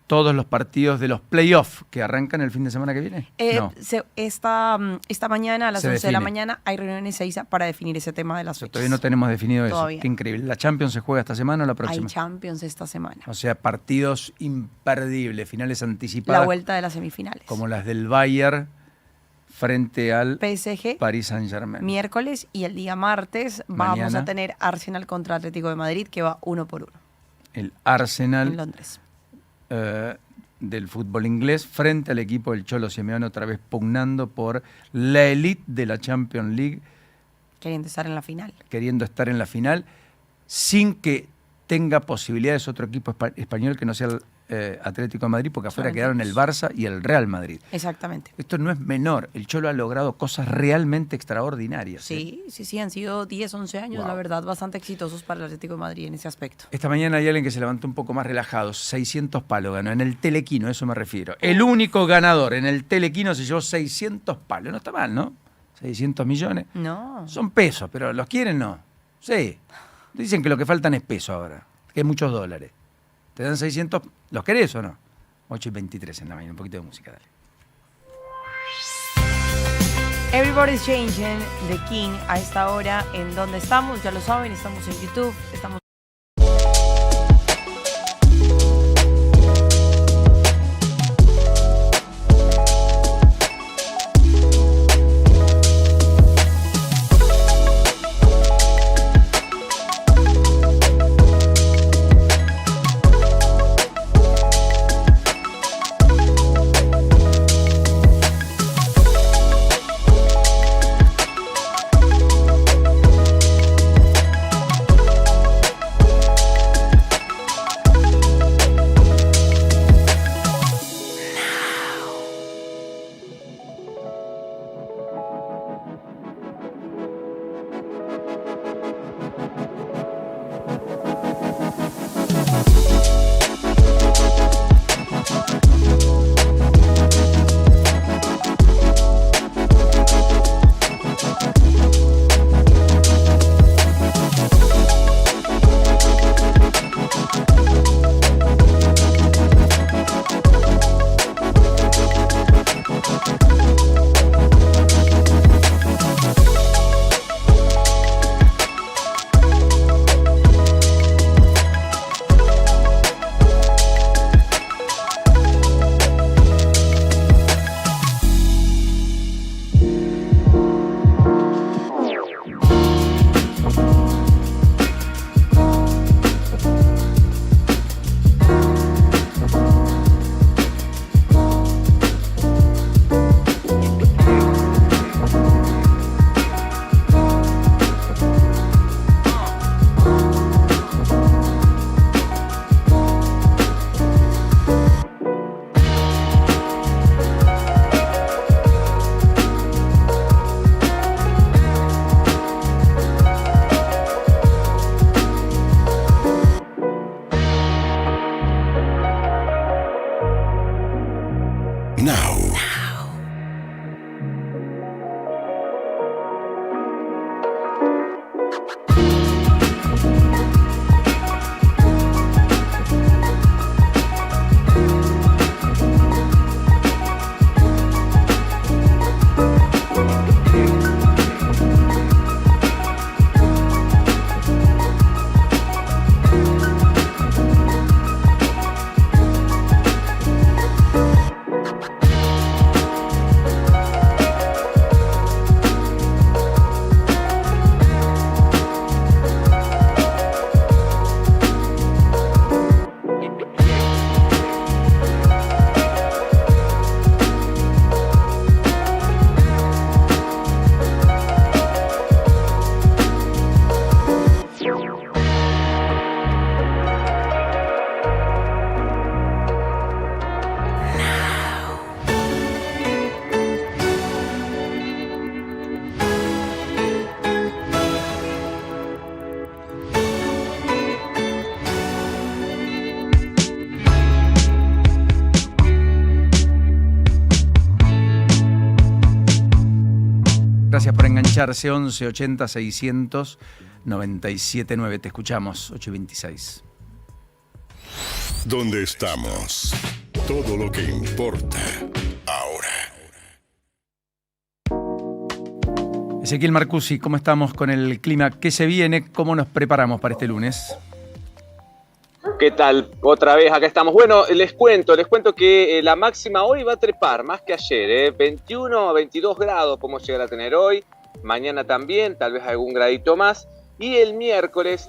Todos los partidos de los playoffs que arrancan el fin de semana que viene. No. Esta mañana a las Se 11 de la define. mañana hay reunión en Ezeiza para definir ese tema de las fechas. Todavía no tenemos definido Todavía. eso. Qué increíble. ¿La Champions se juega esta semana o la Hay próxima? Champions esta semana. O sea, partidos imperdibles, finales anticipadas. La vuelta de las semifinales. Como las del Bayern frente al PSG. Paris Saint-Germain. Miércoles y el día martes vamos Mañana. a tener Arsenal contra Atlético de Madrid, que va 1-1 El Arsenal en Londres. Del fútbol inglés frente al equipo del Cholo Simeone, otra vez pugnando por la elite de la Champions League, Queriendo estar en la final. queriendo estar en la final, sin que tenga posibilidades otro equipo español que no sea el Atlético de Madrid, porque afuera Solamente quedaron el dos. Barça y el Real Madrid. Exactamente. Esto no es menor, el Cholo ha logrado cosas realmente extraordinarias. Sí, han sido 10, 11 años, Wow. la verdad, bastante exitosos para el Atlético de Madrid en ese aspecto. Esta mañana hay alguien que se levantó un poco más relajado, 600 palos ganó, en el Telequino, a eso me refiero. El único ganador en el Telequino se llevó 600 palos, no está mal, ¿no? 600 millones. No. Son pesos, pero ¿los quieren no? Sí. Dicen que lo que faltan es peso ahora, que hay muchos dólares. Te dan 600, ¿los querés o no? 8:23 en la mañana, un poquito de música, dale. Everybody's Changing, The King, a esta hora, ¿en dónde estamos? Ya lo saben, estamos en YouTube, estamos... Gracias por engancharse. 11 80 600 979. Te escuchamos. 8:26. ¿Dónde estamos? Todo lo que importa ahora. Ezequiel Marcusi, ¿cómo estamos con el clima? ¿Qué se viene? ¿Cómo nos preparamos para este lunes? ¿Qué tal? Otra vez, acá estamos. Bueno, les cuento que la máxima hoy va a trepar, más que ayer, 21 a 22 grados podemos llegar a tener hoy, mañana también, tal vez algún gradito más, y el miércoles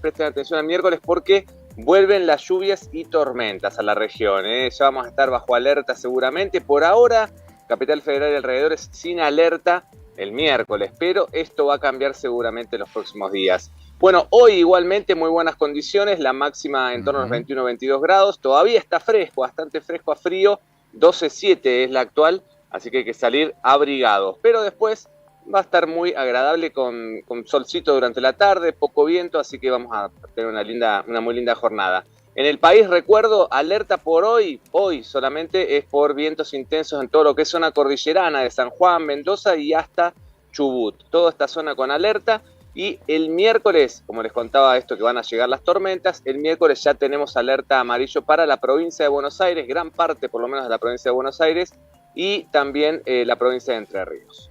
presten atención al miércoles porque vuelven las lluvias y tormentas a la región, ya vamos a estar bajo alerta seguramente. Por ahora, Capital Federal y alrededores sin alerta el miércoles, pero esto va a cambiar seguramente en los próximos días. Bueno, hoy igualmente muy buenas condiciones, la máxima en torno a los 21 o 22 grados, todavía está fresco, bastante fresco a frío, 12,7 es la actual, así que hay que salir abrigados. Pero después va a estar muy agradable con solcito durante la tarde, poco viento, así que vamos a tener una muy linda jornada. En el país, recuerdo, alerta por hoy solamente es por vientos intensos en todo lo que es zona cordillerana de San Juan, Mendoza y hasta Chubut. Toda esta zona con alerta. Y el miércoles, como les contaba esto que van a llegar las tormentas, el miércoles ya tenemos alerta amarillo para la provincia de Buenos Aires, gran parte por lo menos de la provincia de Buenos Aires y también la provincia de Entre Ríos.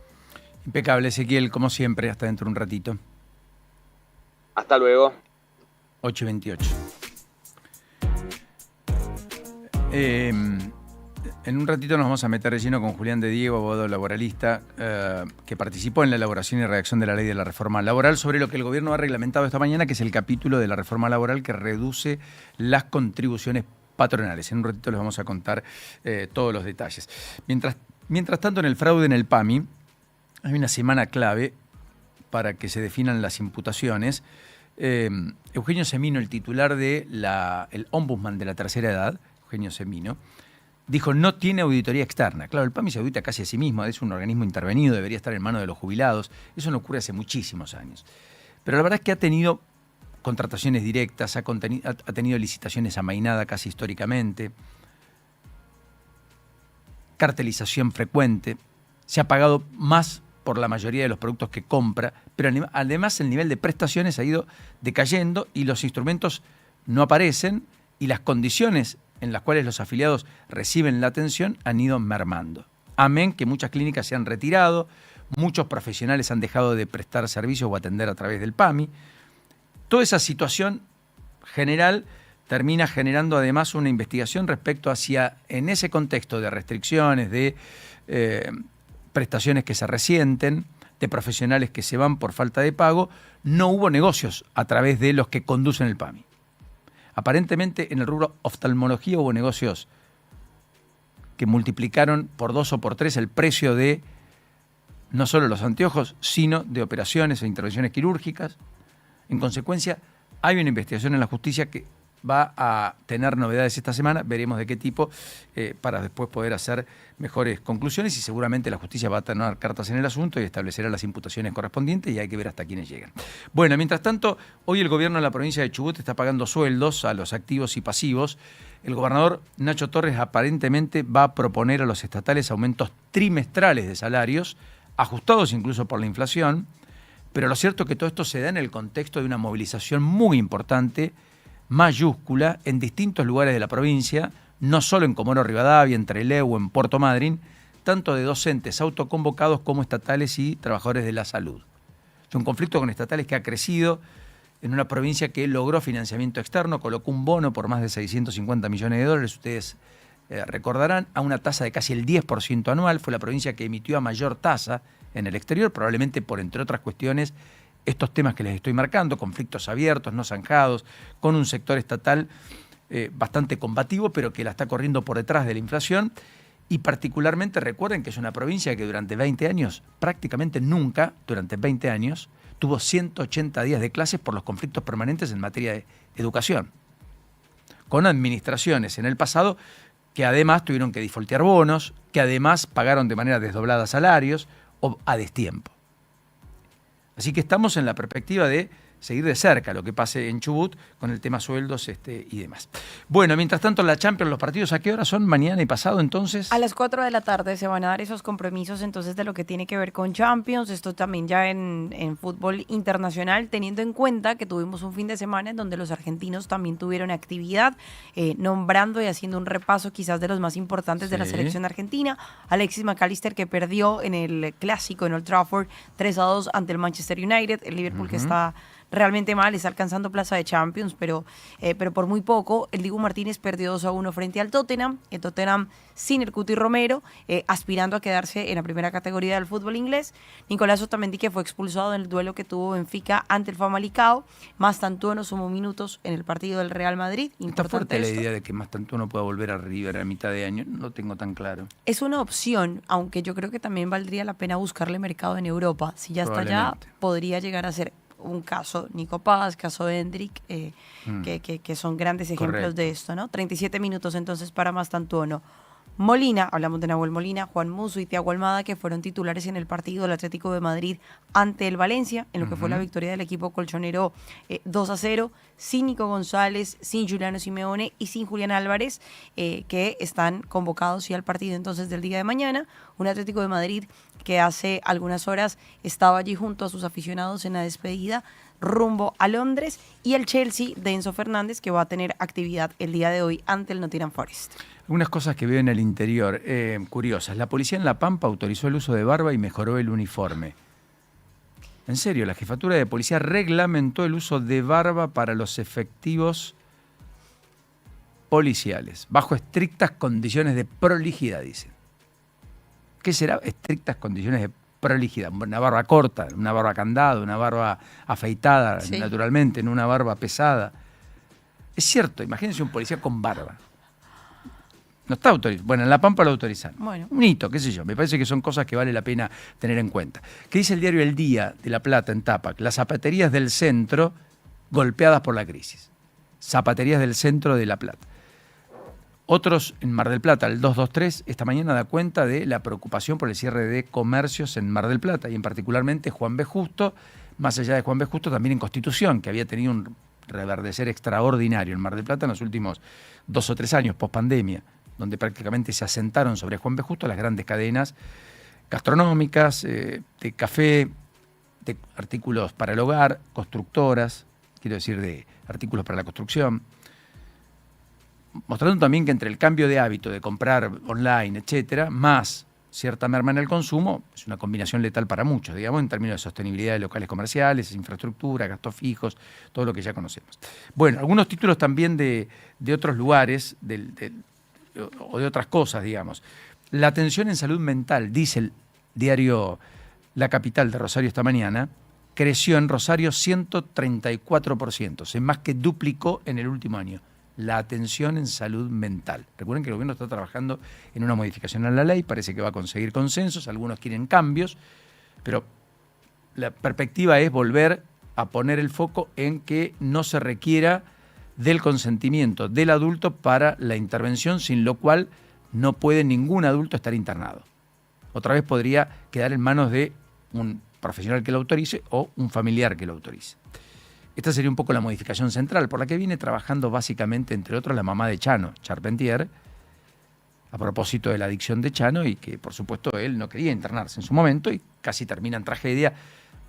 Impecable, Ezequiel, como siempre, hasta dentro de un ratito. Hasta luego. 8:28. En un ratito nos vamos a meter de lleno con Julián de Diego, abogado laboralista, que participó en la elaboración y redacción de la ley de la reforma laboral, sobre lo que el gobierno ha reglamentado esta mañana, que es el capítulo de la reforma laboral que reduce las contribuciones patronales. En un ratito les vamos a contar todos los detalles. Mientras tanto, en el fraude en el PAMI, hay una semana clave para que se definan las imputaciones. Eugenio Semino, el titular del ombudsman de la tercera edad, Eugenio Semino, dijo, no tiene auditoría externa. Claro, el PAMI se audita casi a sí mismo, es un organismo intervenido, debería estar en manos de los jubilados. Eso no ocurre hace muchísimos años. Pero la verdad es que ha tenido contrataciones directas, ha tenido licitaciones amainadas casi históricamente, cartelización frecuente, se ha pagado más por la mayoría de los productos que compra, pero además el nivel de prestaciones ha ido decayendo y los instrumentos no aparecen y las condiciones en las cuales los afiliados reciben la atención han ido mermando. Amén que muchas clínicas se han retirado, muchos profesionales han dejado de prestar servicios o atender a través del PAMI. Toda esa situación general termina generando además una investigación respecto hacia, en ese contexto de restricciones, de prestaciones que se resienten, de profesionales que se van por falta de pago, no hubo negocios a través de los que conducen el PAMI. Aparentemente en el rubro oftalmología hubo negocios que multiplicaron por 2 o por 3 el precio de no solo los anteojos, sino de operaciones e intervenciones quirúrgicas. En consecuencia, hay una investigación en la justicia que va a tener novedades esta semana, veremos de qué tipo, para después poder hacer mejores conclusiones y seguramente la justicia va a tener cartas en el asunto y establecerá las imputaciones correspondientes y hay que ver hasta quiénes llegan. Bueno, mientras tanto, hoy el gobierno de la provincia de Chubut está pagando sueldos a los activos y pasivos. El gobernador Nacho Torres aparentemente va a proponer a los estatales aumentos trimestrales de salarios, ajustados incluso por la inflación, pero lo cierto es que todo esto se da en el contexto de una movilización muy importante, mayúscula, en distintos lugares de la provincia, no solo en Comodoro Rivadavia, en Trelew o en Puerto Madryn, tanto de docentes autoconvocados como estatales y trabajadores de la salud. Es un conflicto con estatales que ha crecido en una provincia que logró financiamiento externo, colocó un bono por más de 650 millones de dólares, ustedes recordarán, a una tasa de casi el 10% anual. Fue la provincia que emitió a mayor tasa en el exterior, probablemente por, entre otras cuestiones, estos temas que les estoy marcando, conflictos abiertos, no zanjados, con un sector estatal bastante combativo, pero que la está corriendo por detrás de la inflación. Y particularmente recuerden que es una provincia que durante 20 años, prácticamente nunca, durante 20 años, tuvo 180 días de clases por los conflictos permanentes en materia de educación. Con administraciones en el pasado que además tuvieron que defaultear bonos, que además pagaron de manera desdoblada salarios o a destiempo. Así que estamos en la perspectiva de seguir de cerca lo que pase en Chubut con el tema sueldos y demás. Bueno, mientras tanto, la Champions, los partidos, ¿a qué hora son? ¿Mañana y pasado, entonces? A las 4 de la tarde se van a dar esos compromisos entonces de lo que tiene que ver con Champions, esto también ya en fútbol internacional, teniendo en cuenta que tuvimos un fin de semana en donde los argentinos también tuvieron actividad, nombrando y haciendo un repaso quizás de los más importantes de la selección argentina. Alexis McAllister, que perdió en el clásico en Old Trafford 3-2 ante el Manchester United, el Liverpool que está realmente mal, está alcanzando plaza de Champions, pero por muy poco. El Dibu Martínez perdió 2-1 frente al Tottenham, el Tottenham sin el Cuti Romero, aspirando a quedarse en la primera categoría del fútbol inglés. Nicolás Otamendi, que fue expulsado en el duelo que tuvo Benfica ante el Famalicão. Mastantuono sumó minutos en el partido del Real Madrid. Está fuerte la idea de que Mastantuono pueda volver a River a mitad de año, no lo tengo tan claro. Es una opción, aunque yo creo que también valdría la pena buscarle mercado en Europa. Si ya está allá, podría llegar a ser un caso Nico Paz, caso Hendrik, que son grandes ejemplos de esto, ¿no? 37 minutos entonces para Mastantuono. Molina, hablamos de Nahuel Molina, Juan Musso y Thiago Almada, que fueron titulares en el partido del Atlético de Madrid ante el Valencia, en lo que fue la victoria del equipo colchonero 2-0, sin Nico González, sin Juliano Simeone y sin Julián Álvarez, que están convocados sí al partido entonces del día de mañana. Un Atlético de Madrid que hace algunas horas estaba allí junto a sus aficionados en la despedida rumbo a Londres, y el Chelsea de Enzo Fernández, que va a tener actividad el día de hoy ante el Nottingham Forest. Algunas cosas que veo en el interior, curiosas. La policía en La Pampa autorizó el uso de barba y mejoró el uniforme. En serio, la jefatura de policía reglamentó el uso de barba para los efectivos policiales, bajo estrictas condiciones de prolijidad, dicen. ¿Qué será? Estrictas condiciones de prolijidad. Una barba corta, una barba candado, una barba afeitada, naturalmente, no una barba pesada. Es cierto, imagínense un policía con barba. No está autorizado. Bueno, en La Pampa lo autorizan. Bueno. Un hito, qué sé yo. Me parece que son cosas que vale la pena tener en cuenta. ¿Qué dice el diario El Día de La Plata en tapa? Las zapaterías del centro golpeadas por la crisis. Zapaterías del centro de La Plata. Otros en Mar del Plata, el 223, esta mañana da cuenta de la preocupación por el cierre de comercios en Mar del Plata, y en particularmente Juan B. Justo, más allá de Juan B. Justo, también en Constitución, que había tenido un reverdecer extraordinario en Mar del Plata en los últimos 2 o 3 años, post-pandemia, donde prácticamente se asentaron sobre Juan B. Justo las grandes cadenas gastronómicas, de café, de artículos para el hogar, constructoras, quiero decir, de artículos para la construcción, mostrando también que entre el cambio de hábito de comprar online, etcétera, más cierta merma en el consumo, es una combinación letal para muchos, digamos, en términos de sostenibilidad de locales comerciales, infraestructura, gastos fijos, todo lo que ya conocemos. Bueno, algunos títulos también de otros lugares o de otras cosas, digamos. La atención en salud mental, dice el diario La Capital de Rosario esta mañana, creció en Rosario 134%, se más que duplicó en el último año. La atención en salud mental. Recuerden que el gobierno está trabajando en una modificación a la ley, parece que va a conseguir consensos, algunos quieren cambios, pero la perspectiva es volver a poner el foco en que no se requiera del consentimiento del adulto para la intervención, sin lo cual no puede ningún adulto estar internado. Otra vez podría quedar en manos de un profesional que lo autorice o un familiar que lo autorice. Esta sería un poco la modificación central, por la que viene trabajando básicamente, entre otros, la mamá de Chano, Charpentier, a propósito de la adicción de Chano, y que, por supuesto, él no quería internarse en su momento y casi termina en tragedia.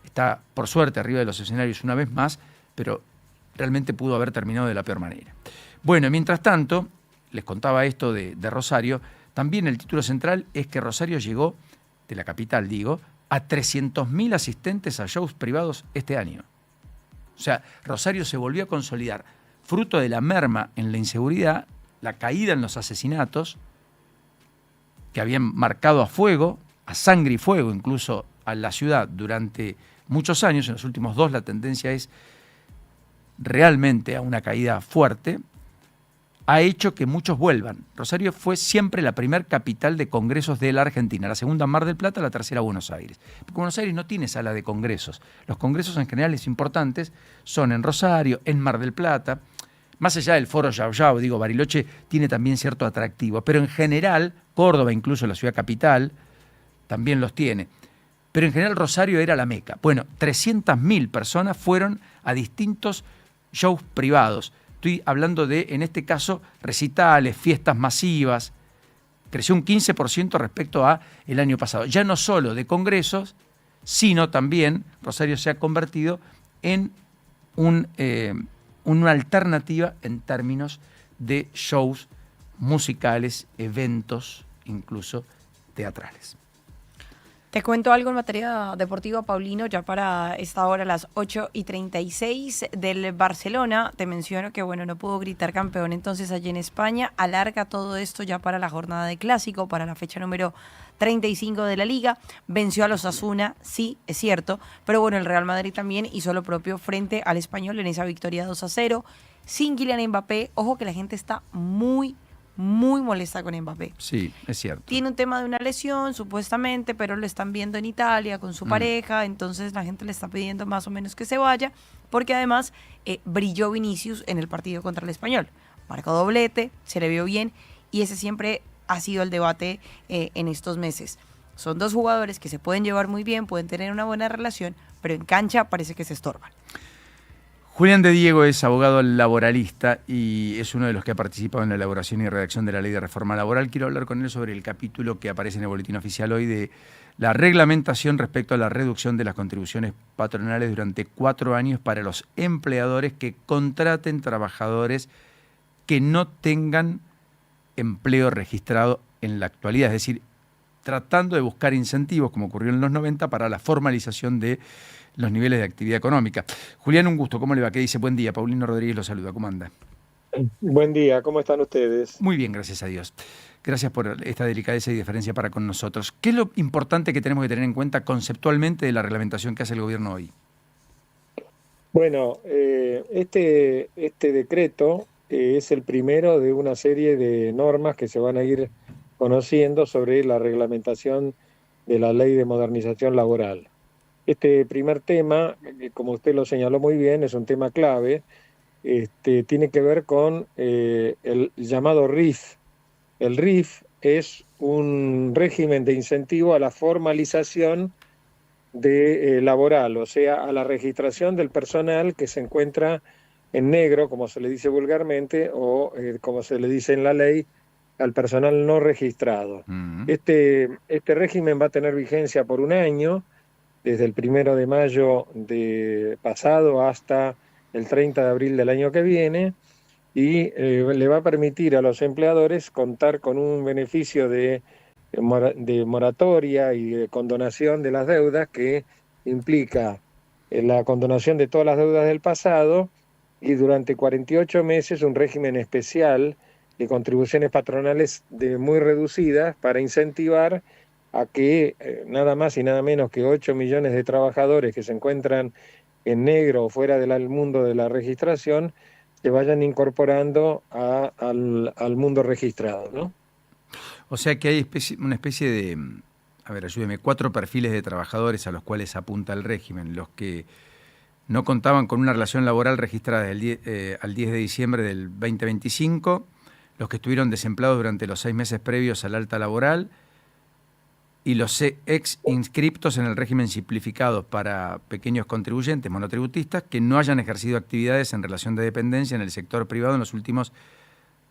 Está, por suerte, arriba de los escenarios una vez más, pero realmente pudo haber terminado de la peor manera. Bueno, mientras tanto, les contaba esto de Rosario, también el título central es que Rosario llegó, de la capital digo, a 300.000 asistentes a shows privados este año. O sea, Rosario se volvió a consolidar, fruto de la merma en la inseguridad, la caída en los asesinatos, que habían marcado a fuego, a sangre y fuego incluso a la ciudad durante muchos años. En los últimos 2 la tendencia es realmente a una caída fuerte, ha hecho que muchos vuelvan. Rosario fue siempre la primer capital de congresos de la Argentina, la segunda Mar del Plata, la tercera Buenos Aires. Porque Buenos Aires no tiene sala de congresos. Los congresos en general importantes son en Rosario, en Mar del Plata. Más allá del foro Yao Yao, digo, Bariloche tiene también cierto atractivo. Pero en general, Córdoba, incluso la ciudad capital, también los tiene. Pero en general Rosario era la meca. Bueno, 300.000 personas fueron a distintos shows privados. Estoy hablando de, en este caso, recitales, fiestas masivas. Creció un 15% respecto a el año pasado. Ya no solo de congresos, sino también Rosario se ha convertido en una alternativa en términos de shows musicales, eventos, incluso teatrales. Te cuento algo en materia deportiva, Paulino, ya para esta hora, las 8:36 del Barcelona. Te menciono que, bueno, no pudo gritar campeón entonces allí en España. Alarga todo esto ya para la jornada de Clásico, para la fecha número 35 de la Liga. Venció a los Osasuna, sí, es cierto, pero bueno, el Real Madrid también hizo lo propio frente al Español en esa victoria 2-0. Sin Kylian Mbappé, ojo que la gente está muy molesta con Mbappé. Sí, es cierto. Tiene un tema de una lesión, supuestamente, pero lo están viendo en Italia con su pareja, entonces la gente le está pidiendo más o menos que se vaya, porque además brilló Vinicius en el partido contra el Español. Marcó doblete, se le vio bien, y ese siempre ha sido el debate en estos meses. Son dos jugadores que se pueden llevar muy bien, pueden tener una buena relación, pero en cancha parece que se estorban. Julián de Diego es abogado laboralista y es uno de los que ha participado en la elaboración y redacción de la Ley de Reforma Laboral. Quiero hablar con él sobre el capítulo que aparece en el Boletín Oficial hoy de la reglamentación respecto a la reducción de las contribuciones patronales durante 4 años para los empleadores que contraten trabajadores que no tengan empleo registrado en la actualidad. Es decir, tratando de buscar incentivos, como ocurrió en los 90, para la formalización de los niveles de actividad económica. Julián, un gusto. ¿Cómo le va? ¿Qué dice? Buen día. Paulino Rodríguez lo saluda. ¿Cómo anda? Buen día. ¿Cómo están ustedes? Muy bien, gracias a Dios. Gracias por esta delicadeza y deferencia para con nosotros. ¿Qué es lo importante que tenemos que tener en cuenta conceptualmente de la reglamentación que hace el gobierno hoy? Bueno, este decreto es el primero de una serie de normas que se van a ir conociendo sobre la reglamentación de la Ley de Modernización Laboral. Este primer tema, como usted lo señaló muy bien, es un tema clave, tiene que ver con el llamado RIF. El RIF es un régimen de incentivo a la formalización laboral, o sea, a la registración del personal que se encuentra en negro, como se le dice vulgarmente, o como se le dice en la ley, al personal no registrado. Este régimen va a tener vigencia por 1 año, desde el 1 de mayo de pasado hasta el 30 de abril del año que viene, y le va a permitir a los empleadores contar con un beneficio de moratoria y de condonación de las deudas, que implica la condonación de todas las deudas del pasado, y durante 48 meses un régimen especial de contribuciones patronales muy reducidas para incentivar a que nada más y nada menos que 8 millones de trabajadores que se encuentran en negro o fuera del mundo de la registración se vayan incorporando al mundo registrado, ¿no? O sea que hay una especie de, a ver, ayúdeme, 4 perfiles de trabajadores a los cuales apunta el régimen. Los que no contaban con una relación laboral registrada al 10 de diciembre del 2025, los que estuvieron desempleados durante los 6 meses previos al alta laboral, y los ex inscriptos en el régimen simplificado para pequeños contribuyentes monotributistas que no hayan ejercido actividades en relación de dependencia en el sector privado en los últimos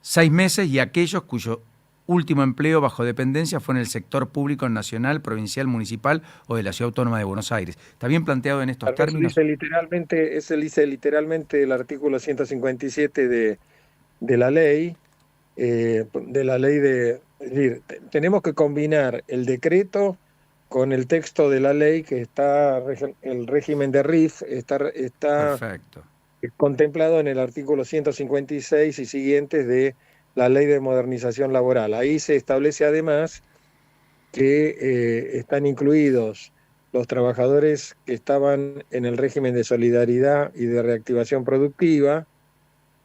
6 meses, y aquellos cuyo último empleo bajo dependencia fue en el sector público nacional, provincial, municipal o de la Ciudad Autónoma de Buenos Aires. ¿Está bien planteado en estos términos? Dice literalmente el artículo 157 de la ley, es decir, tenemos que combinar el decreto con el texto de la ley, que está, el régimen de RIF está Perfecto. Contemplado en el artículo 156 y siguientes de la Ley de Modernización Laboral. Ahí se establece además que están incluidos los trabajadores que estaban en el régimen de solidaridad y de reactivación productiva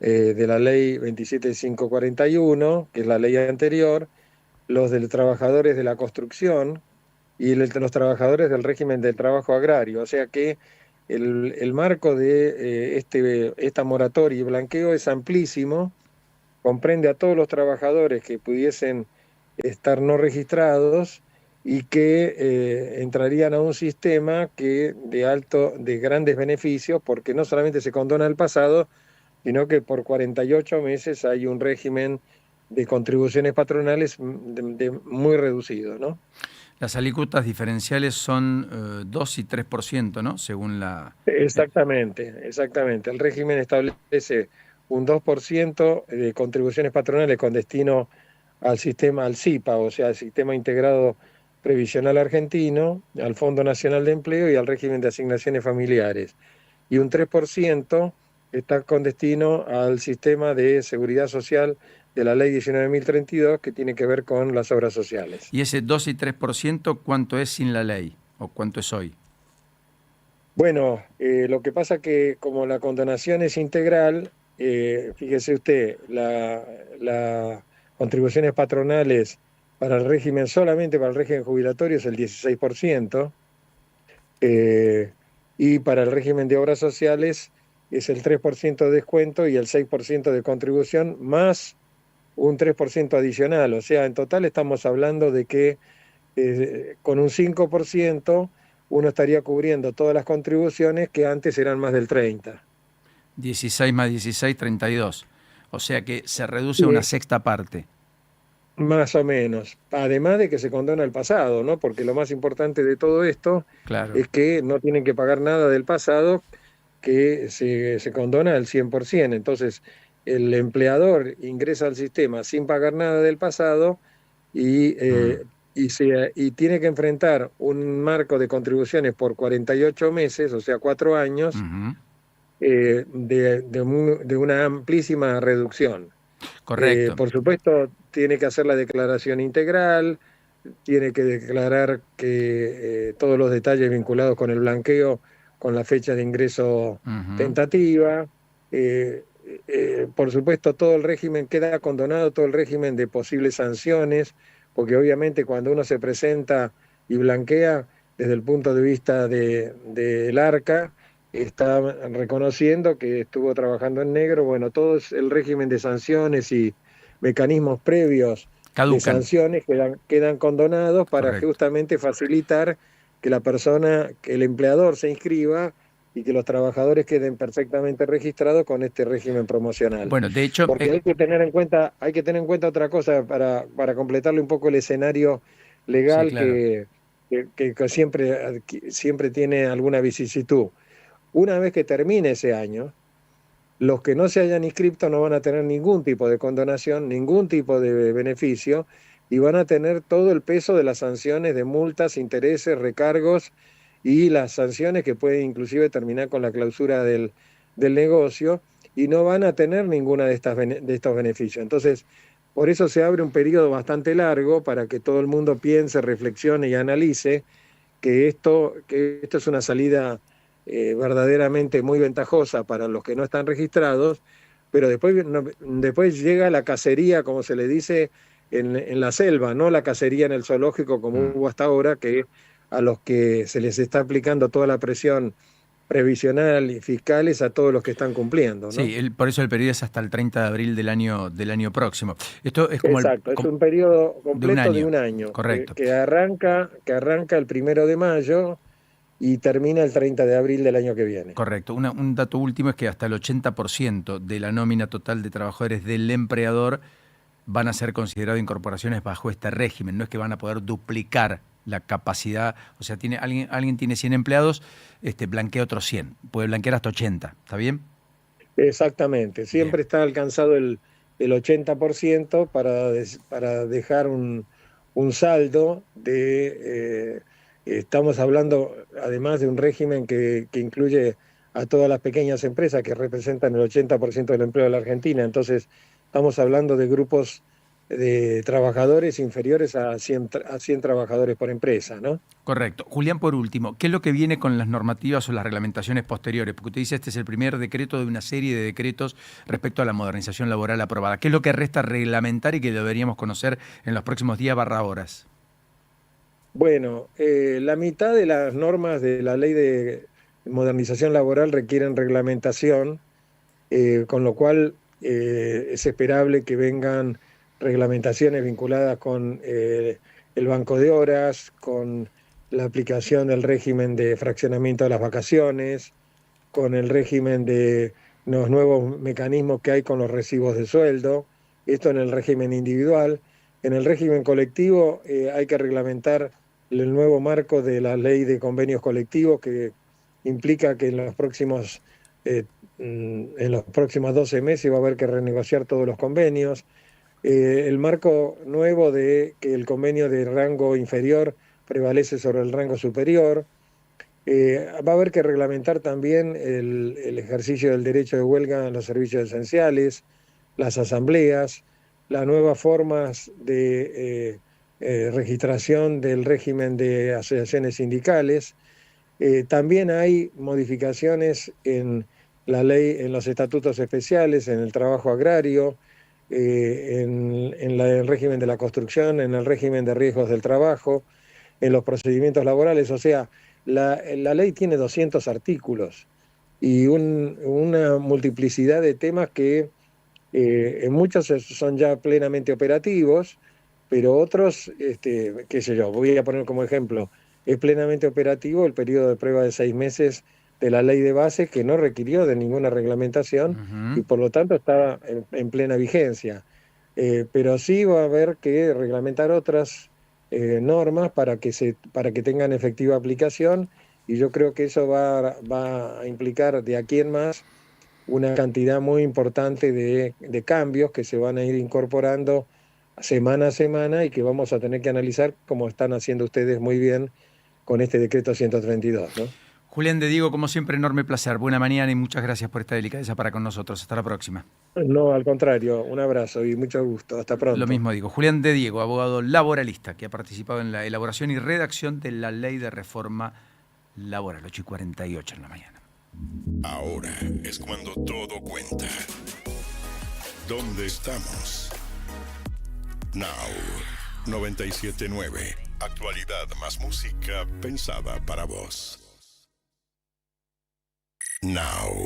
de la Ley 27541, que es la ley anterior, los de los trabajadores de la construcción y los trabajadores del régimen del trabajo agrario. O sea que el marco de esta moratoria y blanqueo es amplísimo, comprende a todos los trabajadores que pudiesen estar no registrados, y que entrarían a un sistema que de grandes beneficios, porque no solamente se condona el pasado, sino que por 48 meses hay un régimen de contribuciones patronales muy reducido, ¿no? Las alícuotas diferenciales son 2 y 3%, ¿no? Según la... Exactamente. El régimen establece un 2% de contribuciones patronales con destino al sistema, al SIPA, o sea, al Sistema Integrado Previsional Argentino, al Fondo Nacional de Empleo y al régimen de asignaciones familiares. Y un 3% está con destino al sistema de seguridad social de la Ley 19.032, que tiene que ver con las obras sociales. ¿Y ese 2 y 3% cuánto es sin la ley? ¿O cuánto es hoy? Bueno, lo que pasa que como la condonación es integral, fíjese usted, las contribuciones patronales para el régimen, solamente para el régimen jubilatorio es el 16%, y para el régimen de obras sociales es el 3% de descuento y el 6% de contribución, más un 3% adicional. O sea, en total estamos hablando de que con un 5% uno estaría cubriendo todas las contribuciones que antes eran más del 30%. 16 más 16, 32. O sea que se reduce a una sexta parte. Más o menos. Además de que se condona el pasado, ¿no? Porque lo más importante de todo esto es que no tienen que pagar nada del pasado, que se condona al 100%. Entonces, el empleador ingresa al sistema sin pagar nada del pasado y tiene que enfrentar un marco de contribuciones por 48 meses, o sea, 4 años, de una amplísima reducción. Correcto. Por supuesto, tiene que hacer la declaración integral, tiene que declarar que todos los detalles vinculados con el blanqueo, con la fecha de ingreso tentativa. Por supuesto, todo el régimen queda condonado, todo el régimen de posibles sanciones, porque obviamente cuando uno se presenta y blanquea, desde el punto de vista del ARCA, está reconociendo que estuvo trabajando en negro. Bueno, todo el régimen de sanciones y mecanismos previos de sanciones quedan condonados para justamente facilitar que la persona, que el empleador se inscriba y que los trabajadores queden perfectamente registrados con este régimen promocional. Bueno, de hecho, porque hay que tener en cuenta otra cosa para completarle un poco el escenario legal, sí, claro, que siempre tiene alguna vicisitud. Una vez que termine ese año, los que no se hayan inscrito no van a tener ningún tipo de condonación, ningún tipo de beneficio, y van a tener todo el peso de las sanciones de multas, intereses, recargos y las sanciones que pueden inclusive terminar con la clausura del negocio, y no van a tener ninguna de estos beneficios. Entonces, por eso se abre un periodo bastante largo para que todo el mundo piense, reflexione y analice que esto es una salida verdaderamente muy ventajosa para los que no están registrados, pero después llega la cacería, como se le dice, en la selva, no la cacería en el zoológico como hubo hasta ahora, que a los que se les está aplicando toda la presión previsional y fiscal es a todos los que están cumpliendo, ¿no? Sí, por eso el periodo es hasta el 30 de abril del año próximo. Esto es como exacto, es un periodo completo de un año. Correcto. Que arranca el 1 de mayo y termina el 30 de abril del año que viene. Correcto. Un dato último es que hasta el 80% de la nómina total de trabajadores del empleador van a ser considerados incorporaciones bajo este régimen. No es que van a poder duplicar la capacidad. O sea, alguien tiene 100 empleados, blanquea otros 100. Puede blanquear hasta 80. ¿Está bien? Exactamente. Siempre está alcanzado el 80% para dejar un saldo de... estamos hablando además de un régimen que incluye a todas las pequeñas empresas que representan el 80% del empleo de la Argentina. Entonces estamos hablando de grupos de trabajadores inferiores a 100 trabajadores por empresa, ¿no? Correcto. Julián, por último, ¿qué es lo que viene con las normativas o las reglamentaciones posteriores? Porque usted dice este es el primer decreto de una serie de decretos respecto a la modernización laboral aprobada. ¿Qué es lo que resta reglamentar y que deberíamos conocer en los próximos días / horas? Bueno, la mitad de las normas de la Ley de Modernización Laboral requieren reglamentación, con lo cual es esperable que vengan reglamentaciones vinculadas con el banco de horas, con la aplicación del régimen de fraccionamiento de las vacaciones, con el régimen de los nuevos mecanismos que hay con los recibos de sueldo, esto en el régimen individual. En el régimen colectivo hay que reglamentar el nuevo marco de la ley de convenios colectivos, que implica que en los próximos 12 meses va a haber que renegociar todos los convenios. El marco nuevo de que el convenio de rango inferior prevalece sobre el rango superior. Va a haber que reglamentar también el ejercicio del derecho de huelga en los servicios esenciales, las asambleas, las nuevas formas de registración del régimen de asociaciones sindicales. También hay modificaciones en la ley, en los estatutos especiales, en el trabajo agrario, en el régimen de la construcción, en el régimen de riesgos del trabajo, en los procedimientos laborales. O sea, la ley tiene 200 artículos y una multiplicidad de temas que en muchos son ya plenamente operativos, pero otros, qué sé yo, voy a poner como ejemplo, es plenamente operativo el periodo de prueba de 6 meses de la ley de base, que no requirió de ninguna reglamentación y por lo tanto está en plena vigencia. Pero sí va a haber que reglamentar otras normas para que tengan efectiva aplicación, y yo creo que eso va a implicar de aquí en más una cantidad muy importante de cambios que se van a ir incorporando semana a semana y que vamos a tener que analizar, como están haciendo ustedes muy bien con este decreto 132, ¿no? Julián de Diego, como siempre, enorme placer. Buena mañana y muchas gracias por esta delicadeza para con nosotros. Hasta la próxima. No, al contrario, un abrazo y mucho gusto. Hasta pronto. Lo mismo digo. Julián de Diego, abogado laboralista, que ha participado en la elaboración y redacción de la ley de reforma laboral, 8:48 en la mañana. Ahora es cuando todo cuenta. ¿Dónde estamos? Now 97.9. Actualidad más música pensada para vos. Now.